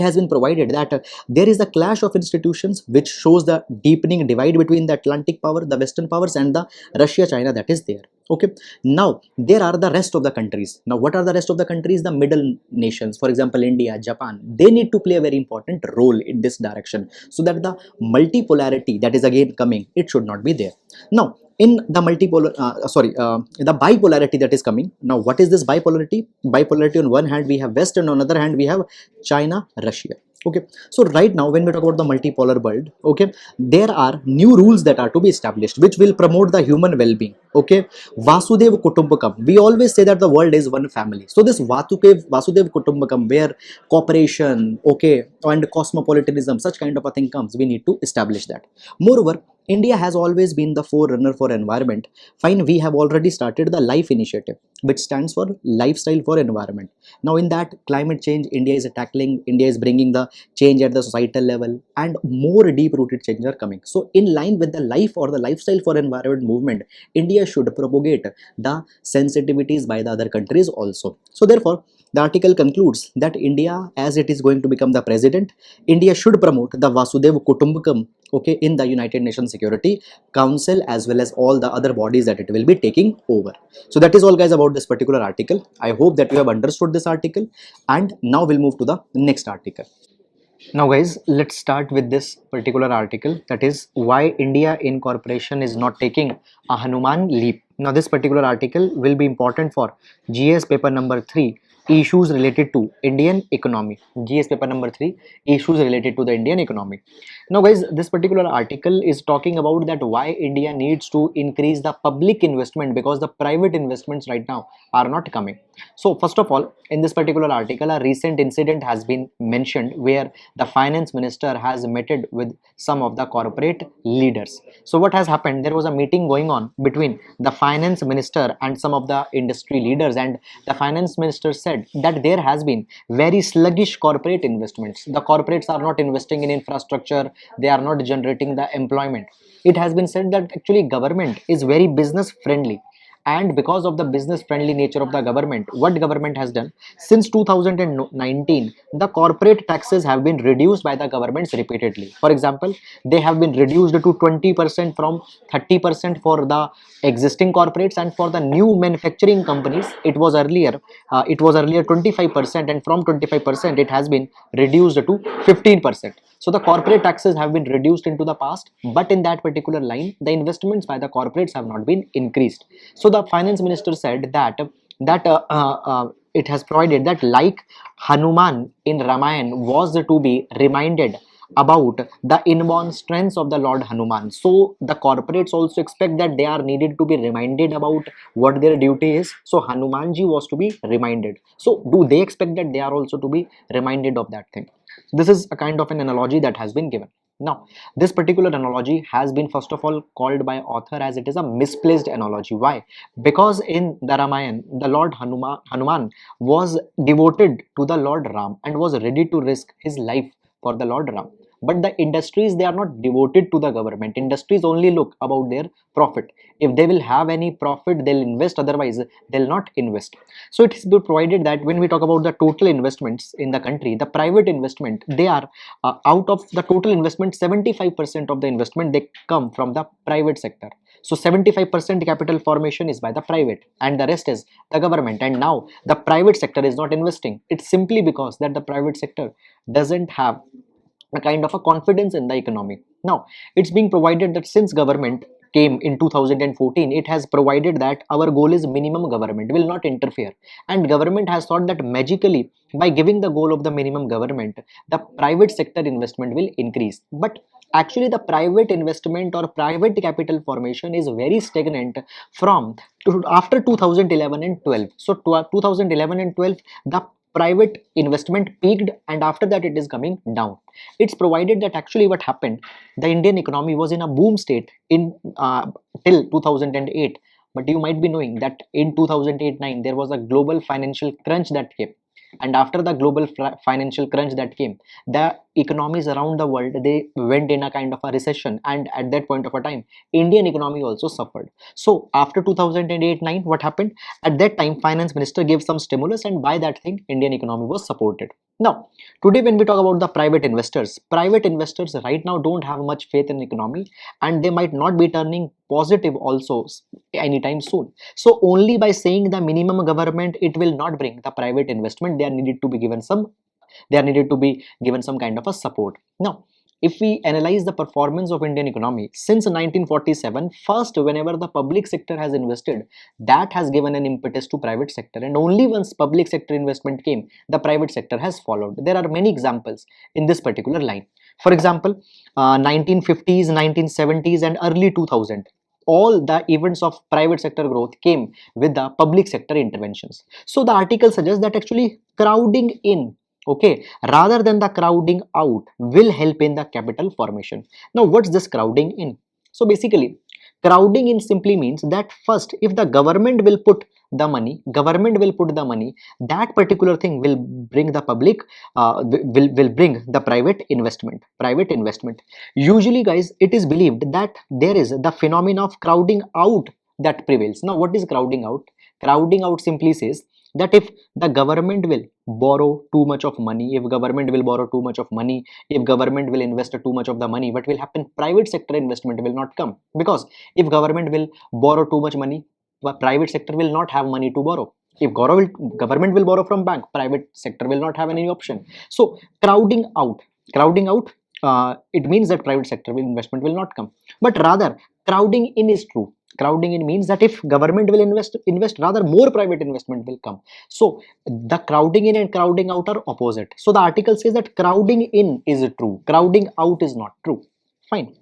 has been provided that there is a clash of institutions which shows the deepening divide between the Atlantic power, the Western powers, and the Russia China that is there. Okay, now there are the rest of the countries. Now what are the rest of the countries? The middle nations, for example India, Japan, they need to play a very important role in this direction, so that the multipolarity that is again coming, it should not be there. Now in the the bipolarity that is coming. Now what is this bipolarity? Bipolarity, on one hand we have West and on other hand we have China, Russia. Okay, so right now when we talk about the multipolar world, okay, there are new rules that are to be established which will promote the human well-being. Okay, Vasudev Kutumbakam, we always say that the world is one family. So this Vasudev Kutumbakam, where cooperation, okay, and cosmopolitanism, such kind of a thing comes, we need to establish that. Moreover, India has always been the forerunner for environment. Fine, we have already started the LIFE initiative, which stands for lifestyle for environment. Now in that, climate change India is tackling, India is bringing the change at the societal level, and more deep rooted changes are coming. So in line with the life or the lifestyle for environment movement, India should propagate the sensitivities by the other countries also. So therefore, the article concludes that India, as it is going to become the president, India should promote the Vasudev Kutumbakam, okay, in the United Nations Security Council, as well as all the other bodies that it will be taking over. So that is all guys about this particular article. I hope that you have understood this article, and now we'll move to the next article. Now guys, let's start with this particular article, that is why India incorporation is not taking a Hanuman leap. Now this particular article will be important for GS paper number 3, issues related to Indian economy. GS paper number 3, issues related to the Indian economy. Now guys, this particular article is talking about that why India needs to increase the public investment, because the private investments right now are not coming. So first of all, in this particular article, a recent incident has been mentioned where the finance minister has met with some of the corporate leaders. So what has happened? There was a meeting going on between the finance minister and some of the industry leaders, and the finance minister said that there has been very sluggish corporate investments. The corporates are not investing in infrastructure, they are not generating the employment. It has been said that actually government is very business friendly, and because of the business friendly nature of the government, what government has done since 2019, the corporate taxes have been reduced by the governments repeatedly. For example, they have been reduced to 20% from 30% for the existing corporates, and for the new manufacturing companies it was earlier 25%, and from 25% it has been reduced to 15%. So the corporate taxes have been reduced into the past, but in that particular line the investments by the corporates have not been increased. So the finance minister said that it has provided that like Hanuman in Ramayana was to be reminded about the inborn strengths of the Lord Hanuman. So the corporates also expect that they are needed to be reminded about what their duty is. So Hanumanji was to be reminded. So do they expect that they are also to be reminded of that thing? This is a kind of an analogy that has been given. Now, this particular analogy has been first of all called by author as it is a misplaced analogy. Why? Because in the Ramayana, the Lord Hanuman was devoted to the Lord Ram and was ready to risk his life for the Lord Ram. But the industries, they are not devoted to the government. Industries only look about their profit. If they will have any profit, they'll invest, otherwise they'll not invest. So it is provided that when we talk about the total investments in the country, the private investment, they are out of the total investment, 75% of the investment they come from the private sector. So 75% capital formation is by the private and the rest is the government. And now the private sector is not investing. It's simply because that the private sector doesn't have a kind of a confidence in the economy. Now it's being provided that since government came in 2014, it has provided that our goal is minimum government will not interfere, and government has thought that magically by giving the goal of the minimum government, the private sector investment will increase. But actually the private investment or private capital formation is very stagnant from after 2011 and 12. So 2011 and 12, the private investment peaked, and after that it is coming down. It's provided that actually what happened, the Indian economy was in a boom state in till 2008. But you might be knowing that in 2008-9 there was a global financial crunch that came, and after the global financial crunch that came, the economies around the world, they went in a kind of a recession, and at that point of a time Indian economy also suffered. So after 2008-9, what happened, at that time finance minister gave some stimulus, and by that thing Indian economy was supported. Now today when we talk about the private investors right now don't have much faith in economy, and they might not be turning positive also anytime soon. So only by saying the minimum government, it will not bring the private investment. They are needed to be given some kind of a support. Now if we analyze the performance of Indian economy since 1947, first whenever the public sector has invested, that has given an impetus to private sector, and only once public sector investment came, the private sector has followed. There are many examples in this particular line. For example, 1950s, 1970s and early 2000, all the events of private sector growth came with the public sector interventions. So the article suggests that actually crowding in, okay, rather than the crowding out, will help in the capital formation. Now what's this crowding in? So basically crowding in simply means that first, if the government will put the money, that particular thing will bring the public, will bring the private investment. Usually guys, it is believed that there is the phenomenon of crowding out that prevails. Now what is crowding out? Crowding out simply says that if the government will borrow too much of money, if government will invest too much of the money, what will happen? Private sector investment will not come, because if government will borrow too much money, private sector will not have money to borrow. If government will borrow from bank, private sector will not have any option. So crowding out, it means that private sector investment will not come. But rather crowding in is true. Crowding in means that if government will invest, rather more private investment will come. So the crowding in and crowding out are opposite. So the article says that crowding in is true, crowding out is not true. Fine.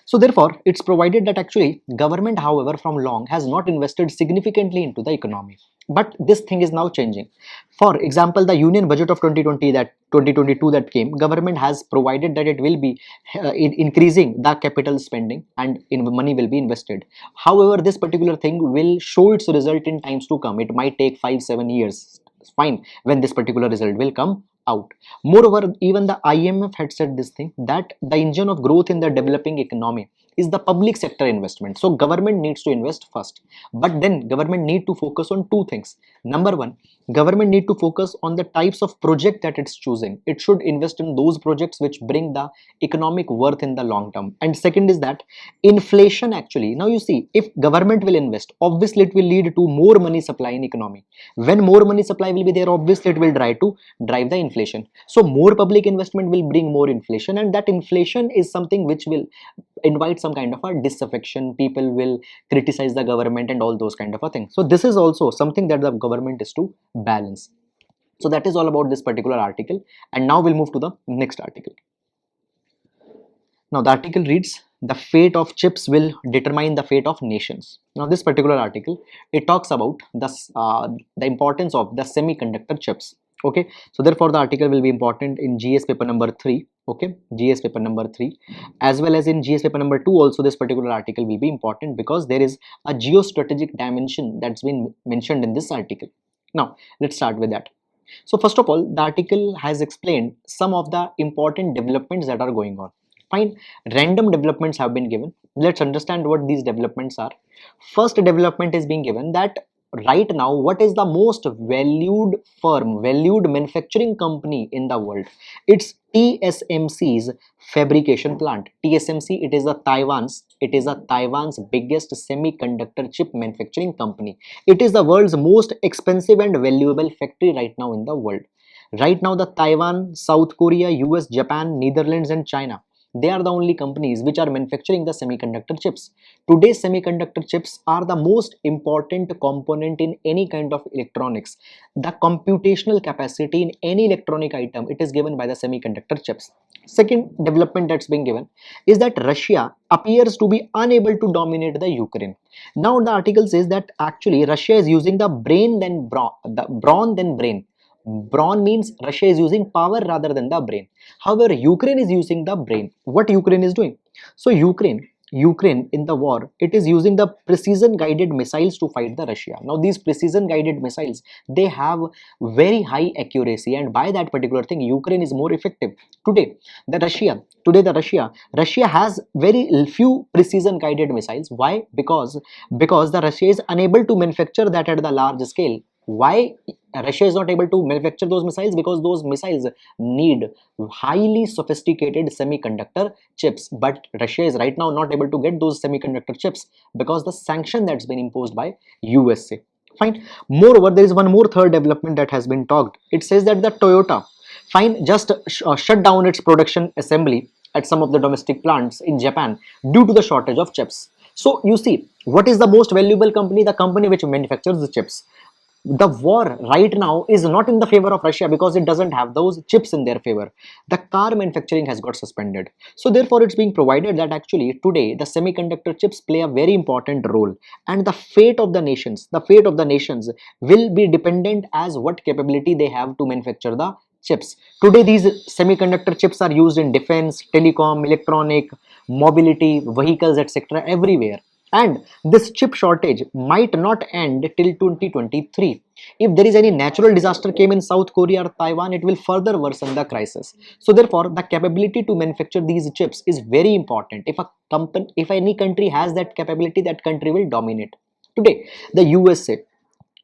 So therefore it's provided that actually government, however, from long has not invested significantly into the economy, but this thing is now changing. For example, the union budget of 2022 that came, government has provided that it will be increasing the capital spending and money will be invested. However, this particular thing will show its result in times to come. It might take 5-7 years, fine, when this particular result will come out. Moreover, even the IMF had said this thing, that the engine of growth in the developing economy is the public sector investment. So government needs to invest first, but then government need to focus on two things. Number one, government need to focus on the types of project that it's choosing. It should invest in those projects which bring the economic worth in the long term. And second is that inflation, actually, now you see, if government will invest, obviously it will lead to more money supply in economy. When more money supply will be there, obviously it will drive the inflation. So more public investment will bring more inflation, and that inflation is something which will invite some kind of a disaffection. People will criticize the government and all those kind of a thing. So this is also something that the government is to balance. So that is all about this particular article, and now we'll move to the next article. Now the article reads, the fate of chips will determine the fate of nations. Now this particular article, it talks about the importance of the semiconductor chips. Okay, so therefore the article will be important in GS paper number 3. Okay, GS paper number 3, as well as in GS paper number 2 also. This particular article will be important because there is a geostrategic dimension that's been mentioned in this article. Now let's start with that. So first of all, the article has explained some of the important developments that are going on. Fine, random developments have been given. Let's understand what these developments are. First development is being given that right now, what is the most valued firm, valued manufacturing company in the world? It's TSMC's fabrication plant. TSMC, it is Taiwan's biggest semiconductor chip manufacturing company. It is the world's most expensive and valuable factory right now in the world. Right now, the Taiwan, South Korea, US, Japan, Netherlands and China, they are the only companies which are manufacturing the semiconductor chips. Today's semiconductor chips are the most important component in any kind of electronics. The computational capacity in any electronic item, it is given by the semiconductor chips. Second development that's being given is that Russia appears to be unable to dominate the Ukraine. Now the article says that actually Russia is using the brain then brawn then brain. Brawn means Russia is using power rather than the brain. However, Ukraine is using the brain. What Ukraine is doing? So Ukraine in the war, it is using the precision guided missiles to fight the Russia. Now these precision guided missiles, they have very high accuracy, and by that particular thing, Ukraine is more effective. Russia has very few precision guided missiles. Why? Because the Russia is unable to manufacture that at the large scale. Why Russia is not able to manufacture those missiles? Because those missiles need highly sophisticated semiconductor chips, but Russia is right now not able to get those semiconductor chips because the sanction that's been imposed by USA. Fine. Moreover, there is one more third development that has been talked. It says that the Toyota, fine, just shut down its production assembly at some of the domestic plants in Japan due to the shortage of chips. So you see, what is the most valuable company? The company which manufactures the chips. The war right now is not in the favor of Russia because it doesn't have those chips in their favor. The car manufacturing has got suspended. So therefore it's being provided that actually today the semiconductor chips play a very important role, and the fate of the nations will be dependent as what capability they have to manufacture the chips. Today these semiconductor chips are used in defense, telecom, electronic, mobility, vehicles, etc. everywhere. And this chip shortage might not end till 2023. If there is any natural disaster came in South Korea or Taiwan, it will further worsen the crisis. So therefore, the capability to manufacture these chips is very important. If any country has that capability, that country will dominate. Today, the USA,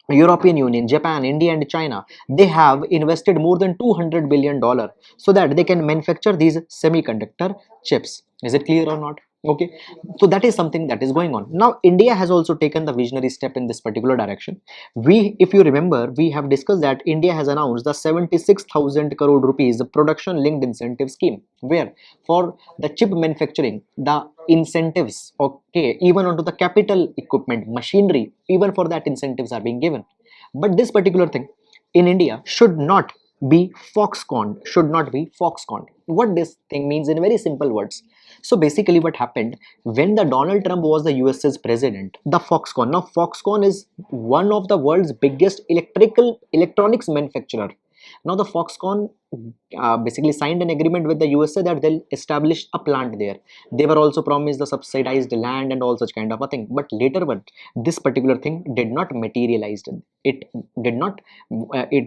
European Union, Japan, India and China, they have invested more than $200 billion so that they can manufacture these semiconductor chips. Is it clear or not? Okay, so that is something that is going on. Now India has also taken the visionary step in this particular direction. If you remember, we have discussed that India has announced the 76,000 crore rupees production linked incentive scheme, where for the chip manufacturing, the incentives, okay, even onto the capital equipment, machinery, even for that incentives are being given. But this particular thing in India should not be foxconned, What this thing means in very simple words. So basically what happened when the Donald Trump was the US's president, the Foxconn. Now Foxconn is one of the world's biggest electronics manufacturer. Now the Foxconn basically signed an agreement with the USA that they'll establish a plant there. They were also promised the subsidized land and all such kind of a thing. But later, this particular thing did not materialize. It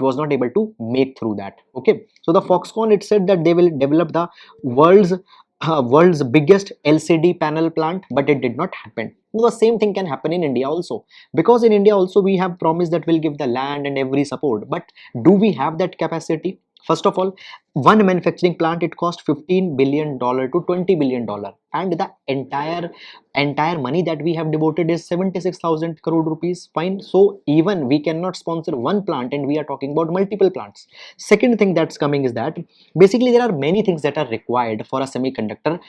was not able to make through that. Okay. So the Foxconn, it said that they will develop the world's biggest LCD panel plant, but it did not happen. The same thing can happen in India also, because in India also we have promised that we'll give the land and every support, but do we have that capacity? First of all, one manufacturing plant, it cost $15 billion to $20 billion, and the entire money that we have devoted is 76,000 crore rupees. Fine. So even we cannot sponsor one plant, and we are talking about multiple plants. Second thing that's coming is that basically there are many things that are required for a semiconductor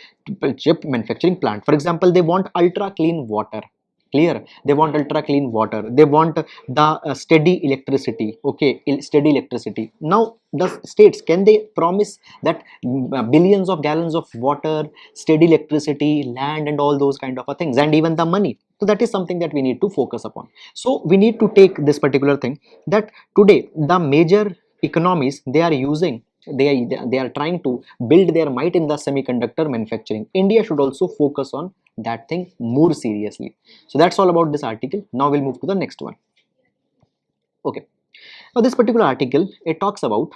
chip manufacturing plant. For example, they want ultra clean water. Clear? They want ultra clean water. They want the steady electricity. Okay, steady electricity. Now, the states, can they promise that billions of gallons of water, steady electricity, land, and all those kind of things, and even the money? So that is something that we need to focus upon. So we need to take this particular thing, that today the major economies, they are using, they are trying to build their might in the semiconductor manufacturing. India should also focus on that thing more seriously. So that's all about this article. Now we'll move to the next one. Okay, now this particular article, it talks about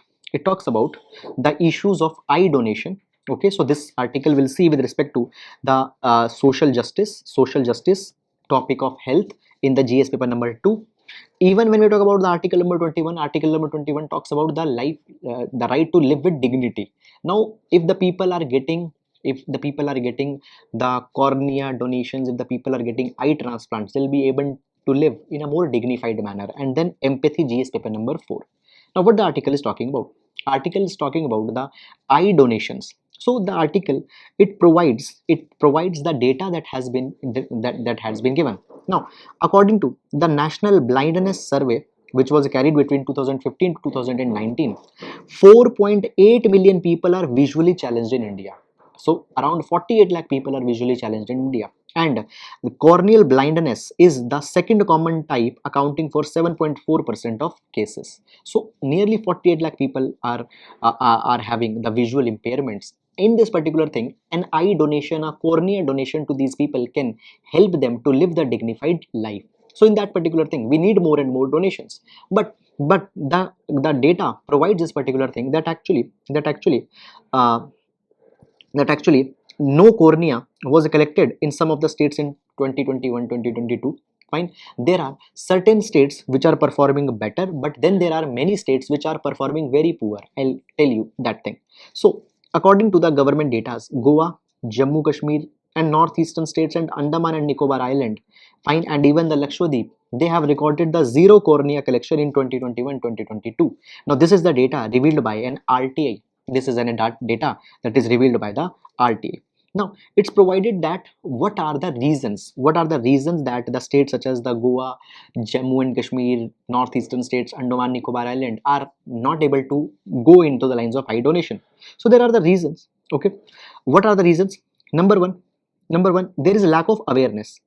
the issues of eye donation. Okay, so this article will see with respect to the social justice topic of health in the GS paper number 2. Even when we talk about the article number 21, article number 21 talks about the life, the right to live with dignity. Now, if the people are getting the cornea donations, if the people are getting eye transplants, they'll be able to live in a more dignified manner. And then empathy, GS paper number 4. Now, what the article is talking about? Article is talking about the eye donations. So the article, it provides the data that has been given. Now, according to the National Blindness Survey, which was carried between 2015 to 2019, 4.8 million people are visually challenged in India. So around 48 lakh people are visually challenged in India. And the corneal blindness is the second common type, accounting for 7.4% of cases. So nearly 48 lakh people are having the visual impairments. In this particular thing, an eye donation, a cornea donation to these people can help them to live the dignified life. So in that particular thing, we need more and more donations. But the data provides this particular thing, uh, that actually no cornea was collected in some of the states in 2021-2022. Fine, there are certain states which are performing better, but then there are many states which are performing very poor. I'll tell you that thing. So according to the government data, Goa, Jammu Kashmir, and northeastern states, and Andaman and Nicobar Island, fine, and even the Lakshadweep, they have recorded the zero cornea collection in 2021-2022. Now this is the data revealed by an RTI. This is an data that is revealed by the RTA. Now, it's provided that what are the reasons that the states such as the Goa, Jammu and Kashmir, northeastern states, Andaman Nicobar Island are not able to go into the lines of eye donation. So there are the reasons. Okay, what are the reasons? Number one, there is a lack of awareness.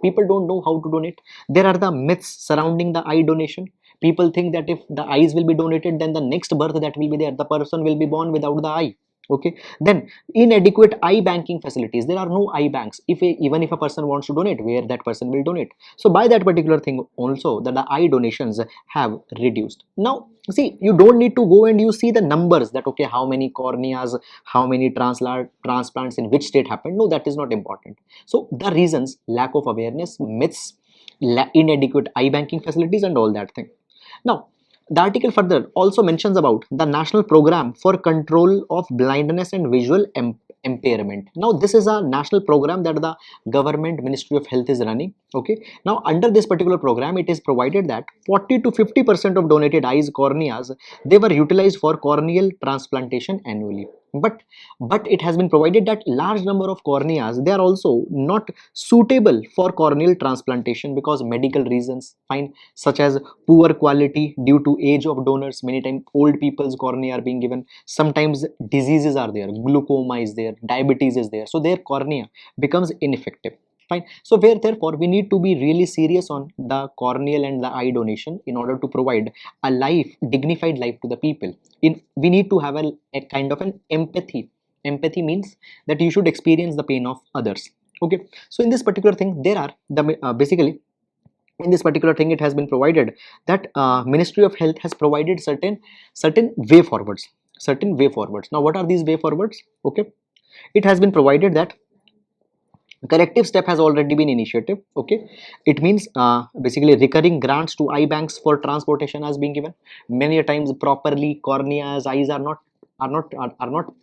People don't know how to donate. There are the myths surrounding the eye donation. People think that if the eyes will be donated, then the next birth that will be there, the person will be born without the eye. Okay, then inadequate eye banking facilities. There are no eye banks. Even if a person wants to donate, where that person will donate. So by that particular thing also, that the eye donations have reduced. Now see, you don't need to go and you see the numbers, that okay, how many corneas, how many transplants in which state happened. No, that is not important. So the reasons: lack of awareness, myths, inadequate eye banking facilities, and all that thing. Now, the article further also mentions about the National Program for Control of Blindness and Visual Impairment. Now, this is a national program that the government Ministry of Health is running. Okay. Now, under this particular program, it is provided that 40 to 50% of donated eyes, corneas, they were utilized for corneal transplantation annually. But it has been provided that large number of corneas, they are also not suitable for corneal transplantation because medical reasons, fine, such as poor quality due to age of donors. Many times old people's cornea are being given. Sometimes diseases are there, glaucoma is there, diabetes is there, so their cornea becomes ineffective. Fine. So therefore we need to be really serious on the corneal and the eye donation in order to provide a dignified life to the people. We need to have a kind of an empathy. Empathy means that you should experience the pain of others. Okay. So in this particular thing, there are basically in this particular thing, it has been provided that Ministry of Health has provided certain way forwards. Now, what are these way forwards? Okay, it has been provided that corrective step has already been initiated. Okay, it means basically recurring grants to eye banks for transportation has been given. Many a times properly corneas, eyes are not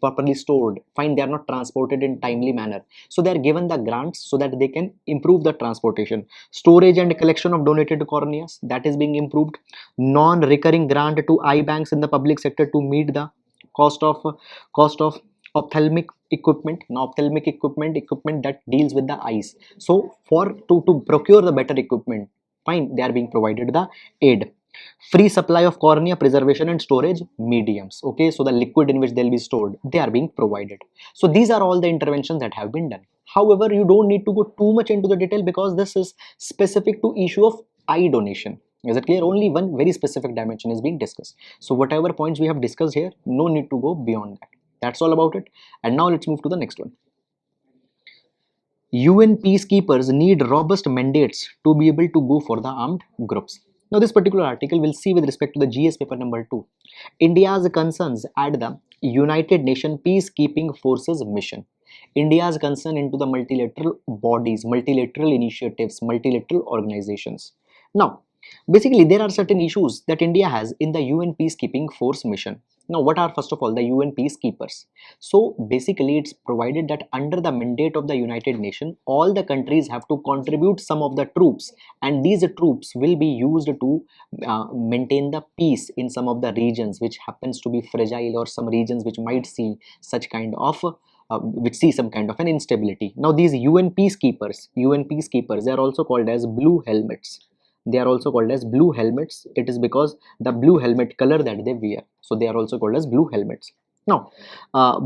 properly stored. Fine, they are not transported in timely manner, so they are given the grants so that they can improve the transportation. Storage and collection of donated corneas, that is being improved. Non-recurring grant to eye banks in the public sector to meet the cost of ophthalmic equipment. Now ophthalmic equipment that deals with the eyes. So for to procure the better equipment, fine, they are being provided the aid. Free supply of cornea preservation and storage mediums. Okay, so the liquid in which they'll be stored, they are being provided. So these are all the interventions that have been done. However, you don't need to go too much into the detail because this is specific to issue of eye donation. Is it clear? Only one very specific dimension is being discussed. So whatever points we have discussed here, no need to go beyond that. That's all about it. And now let's move to the next one. UN peacekeepers need robust mandates to be able to go for the armed groups. Now, this particular article will see with respect to the GS paper number 2, India's concerns at the United Nations Peacekeeping Forces mission. India's concern into the multilateral bodies, multilateral initiatives, multilateral organizations. Now, basically, there are certain issues that India has in the UN Peacekeeping Force mission. Now, what are first of all the UN peacekeepers? So, basically, it's provided that under the mandate of the United Nations, all the countries have to contribute some of the troops, and these troops will be used to maintain the peace in some of the regions which happens to be fragile, or some regions which might see such kind of which see some kind of an instability. Now, these UN peacekeepers, they are also called as blue helmets. They are also called as blue helmets. It is because the blue helmet color that they wear, so they are also called as blue helmets. Now,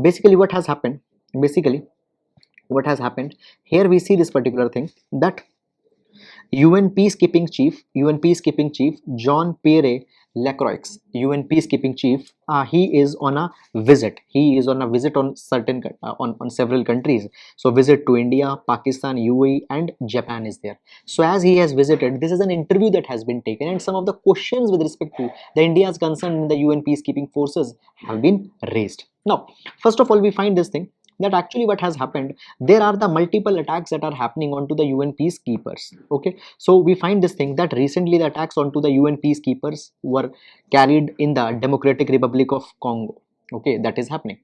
basically what has happened, here we see this particular thing, that UN peacekeeping chief John Pierre Lacroix, UN peacekeeping chief, he is on a visit. He is on a visit on certain on several countries. So visit to India, Pakistan, UAE, and Japan is there. So as he has visited, this is an interview that has been taken, and some of the questions with respect to the India's concern in the UN peacekeeping forces have been raised. Now, first of all, we find this thing, that actually what has happened, there are the multiple attacks that are happening onto the UN peacekeepers. Okay, so we find this thing that recently the attacks onto the UN peacekeepers were carried in the Democratic Republic of Congo. Okay, that is happening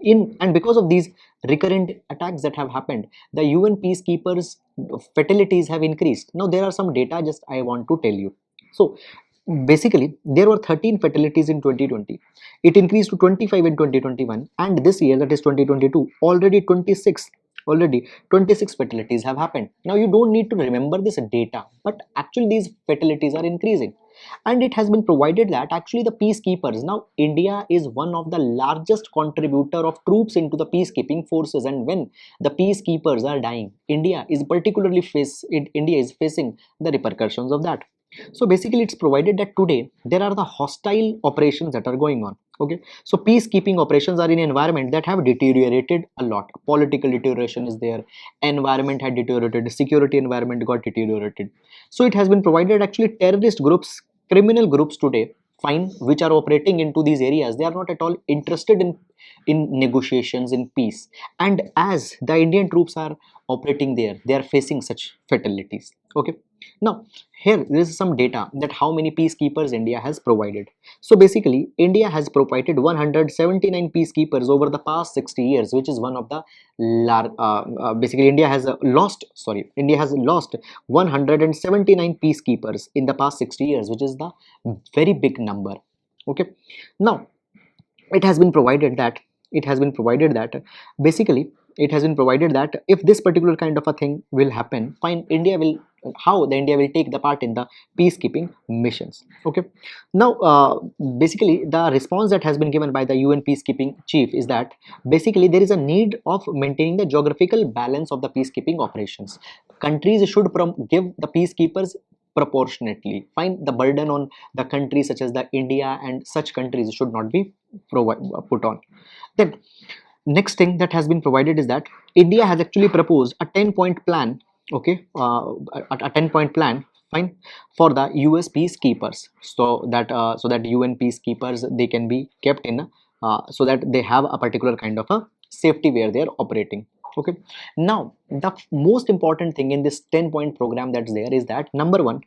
in, and because of these recurrent attacks that have happened, the UN peacekeepers fatalities have increased. Now there are some data just I want to tell you. So basically, there were 13 fatalities in 2020. It increased to 25 in 2021, and this year, that is 2022, already 26 fatalities have happened. Now you don't need to remember this data, but actually these fatalities are increasing. And it has been provided that actually the peacekeepers, now India is one of the largest contributor of troops into the peacekeeping forces, and when the peacekeepers are dying, India is facing the repercussions of that. So basically, it's provided that today there are the hostile operations that are going on. Okay, so peacekeeping operations are in an environment that have deteriorated a lot. Political deterioration is there, environment had deteriorated, security environment got deteriorated. So it has been provided actually terrorist groups, criminal groups today, fine, which are operating into these areas, they are not at all interested in negotiations, in peace. And as the Indian troops are operating there, they are facing such fatalities. Okay, now here there is some data that how many peacekeepers India has provided. So basically, India has provided 179 peacekeepers over the past 60 years, which is one of the basically India has lost 179 peacekeepers in the past 60 years, which is the very big number. Okay, now it has been provided that basically it has been provided that if this particular kind of a thing will happen, fine, India will take the part in the peacekeeping missions. Okay, now basically the response that has been given by the UN peacekeeping chief is that basically there is a need of maintaining the geographical balance of the peacekeeping operations. Countries should give the peacekeepers proportionately. Fine, the burden on the countries such as the India and such countries should not be put on. Then next thing that has been provided is that India has actually proposed a 10-point plan. Okay, a 10-point plan, fine, for the US peacekeepers, so that UN peacekeepers, they can be kept in so that they have a particular kind of a safety where they are operating. Okay, now the most important thing in this 10-point program that's there is that number one,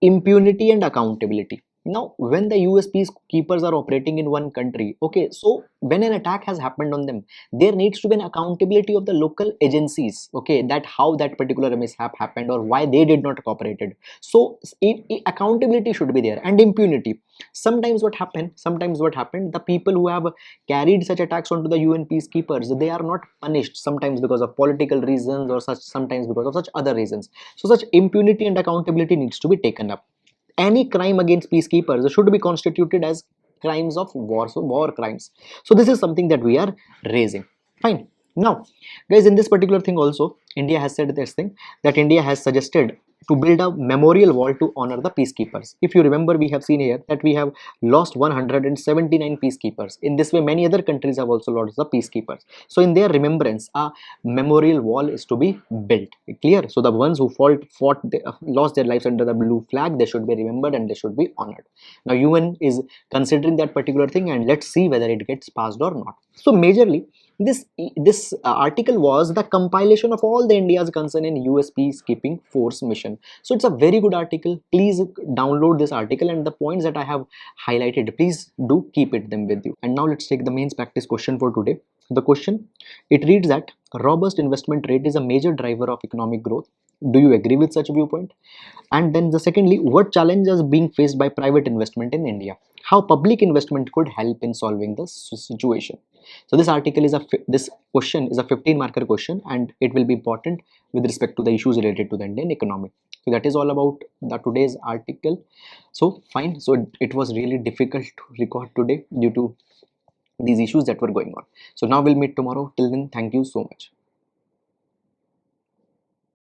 impunity and accountability. Now, when the US peacekeepers are operating in one country, okay, so when an attack has happened on them, there needs to be an accountability of the local agencies, okay, that how that particular mishap happened or why they did not cooperated. So accountability should be there, and impunity. Sometimes what happened, the people who have carried such attacks onto the UN peacekeepers, they are not punished, sometimes because of political reasons or such, sometimes because of such other reasons. So such impunity and accountability needs to be taken up. Any crime against peacekeepers should be constituted as crimes of war, so war crimes. So this is something that we are raising. Fine. Now, guys, in this particular thing also, India has said this thing, that India has suggested to build a memorial wall to honor the peacekeepers. If you remember, we have seen here that we have lost 179 peacekeepers. In this way, many other countries have also lost the peacekeepers. So in their remembrance, a memorial wall is to be built. Clear? So the ones who lost their lives under the blue flag, they should be remembered and they should be honored. Now UN is considering that particular thing, and let's see whether it gets passed or not. So majorly, this article was the compilation of all the India's concern in US peacekeeping force mission. So it's a very good article. Please download this article, and the points that I have highlighted, please do keep them with you. And now let's take the mains practice question for today. The question, it reads that robust investment rate is a major driver of economic growth. Do you agree with such viewpoint? And then the secondly, what challenges being faced by private investment in India? How public investment could help in solving the situation? So this article is this question is a 15 marker question, and it will be important with respect to the issues related to the Indian economy. So that is all about the today's article. So fine. So it was really difficult to record today due to these issues that were going on. So now we'll meet tomorrow. Till then, thank you so much.